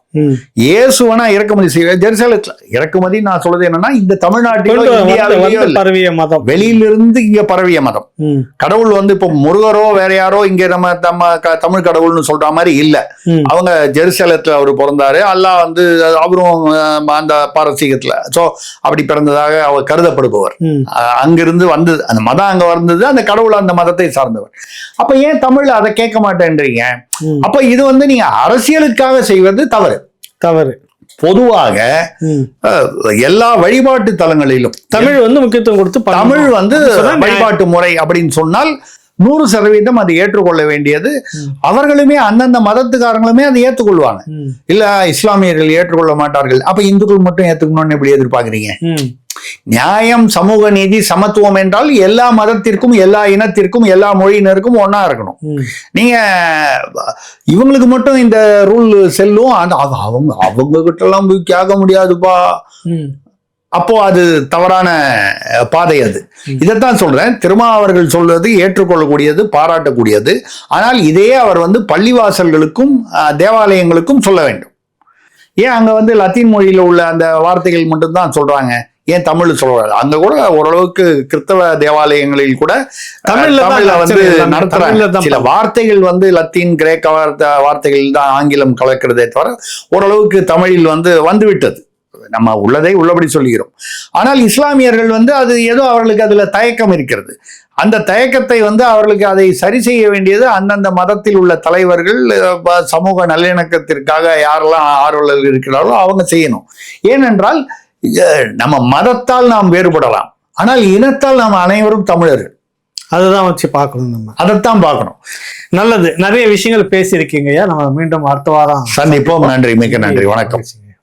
இயேசு வேணா இறக்குமதி செய்ய ஜெருசலேத்துல இறக்குமதி. நான் சொல்றது என்னன்னா இந்த தமிழ்நாட்டிலோ பரவிய மதம், வெளியிலிருந்து இங்க பரவிய மதம். கடவுள் வந்து இப்போ முருகரோ வேற யாரோ இங்க நம்ம தமிழ் கடவுள்னு சொல்ற மாதிரி இல்ல. அவங்க ஜெருசலேத்துல அவரு பிறந்தாரு, அல்லாஹ் வந்து அவரும் அந்த பாரசீகத்துல சோ அப்படி பிறந்ததாக அவர் கருதப்படுபவர். அங்கிருந்து வந்தது அந்த மதம், அங்க வந்தது அந்த கடவுள் அந்த மதத்தை சார்ந்தவர். அப்ப ஏன் தமிழ்ல அதை கேட்க மாட்டேன்றீங்க? அப்ப இது வந்து நீங்க அரசியலுக்காக செய்வது தவறு. பொதுவாக எல்லா வழிபாட்டு தலங்களிலும் தமிழ் வந்து முக்கியத்துவம் கொடுத்து தமிழ் வந்து வழிபாட்டு முறை அப்படின்னு சொன்னால் 100% அதை ஏற்றுக்கொள்ள வேண்டியது. அவர்களுமே அந்தந்த மதத்துக்காரங்களுமே அதை ஏற்றுக்கொள்வாங்க. இல்ல இஸ்லாமியர்கள் ஏற்றுக்கொள்ள மாட்டார்கள், அப்ப இந்துக்கள் மட்டும் ஏற்றுக்கணும்னு எப்படி எதிர்பார்க்கறீங்க? நியாயம், சமூக நீதி, சமத்துவம் என்றால் எல்லா மதத்திற்கும், எல்லா இனத்திற்கும், எல்லா மொழியினருக்கும் ஒன்னா இருக்கணும். நீங்க இவங்களுக்கு மட்டும் இந்த ரூல் செல்லும், அவங்க கிட்ட எல்லாம் போய் கேட்க முடியாதுப்பா, அப்போ அது தவறான பாதை. அது இதைத்தான் சொல்றேன். திருமாவர்கள் சொல்வது ஏற்றுக்கொள்ளக்கூடியது, பாராட்டக்கூடியது. ஆனால் இதே அவர் வந்து பள்ளிவாசல்களுக்கும் தேவாலயங்களுக்கும் சொல்ல வேண்டும். ஏன் அங்க வந்து லத்தீன் மொழியில உள்ள அந்த வார்த்தைகள் மட்டும்தான் சொல்றாங்க, ஏன் தமிழ் சொல்றாங்க? அங்க கூட ஓரளவுக்கு கிறிஸ்தவ தேவாலயங்களில் கூட தமிழ்ல வந்து நடத்துறாங்க. சில வார்த்தைகள் வந்து லத்தீன் கிரேக்க வார்த்தைகள் தான் ஆங்கிலம் கலக்கிறதே தவிர ஓரளவுக்கு தமிழில் வந்து விட்டது. நம்ம உள்ளதை உள்ளபடி சொல்லுகிறோம். ஆனால் இஸ்லாமியர்கள் வந்து அது ஏதோ அவர்களுக்கு அதுல தயக்கம் இருக்கிறது. அந்த தயக்கத்தை வந்து அவர்களுக்கு அதை சரி செய்ய வேண்டியது அந்தந்த மதத்தில் உள்ள தலைவர்கள், சமூக நல்லிணக்கத்திற்காக யாரெல்லாம் ஆர்வலர்கள் இருக்கிறார்களோ அவங்க செய்யணும். ஏனென்றால் நம்ம மதத்தால் நாம் வேறுபடலாம், ஆனால் இனத்தால் நாம் அனைவரும் தமிழர்கள். அதுதான் வச்சு பார்க்கணும், நம்ம அதைத்தான் பார்க்கணும். நல்லது, நிறைய விஷயங்கள் பேசியிருக்கீங்க. நம்ம மீண்டும் அடுத்த வாரம் சந்திப்போம். நன்றி, மிக்க நன்றி, வணக்கம்.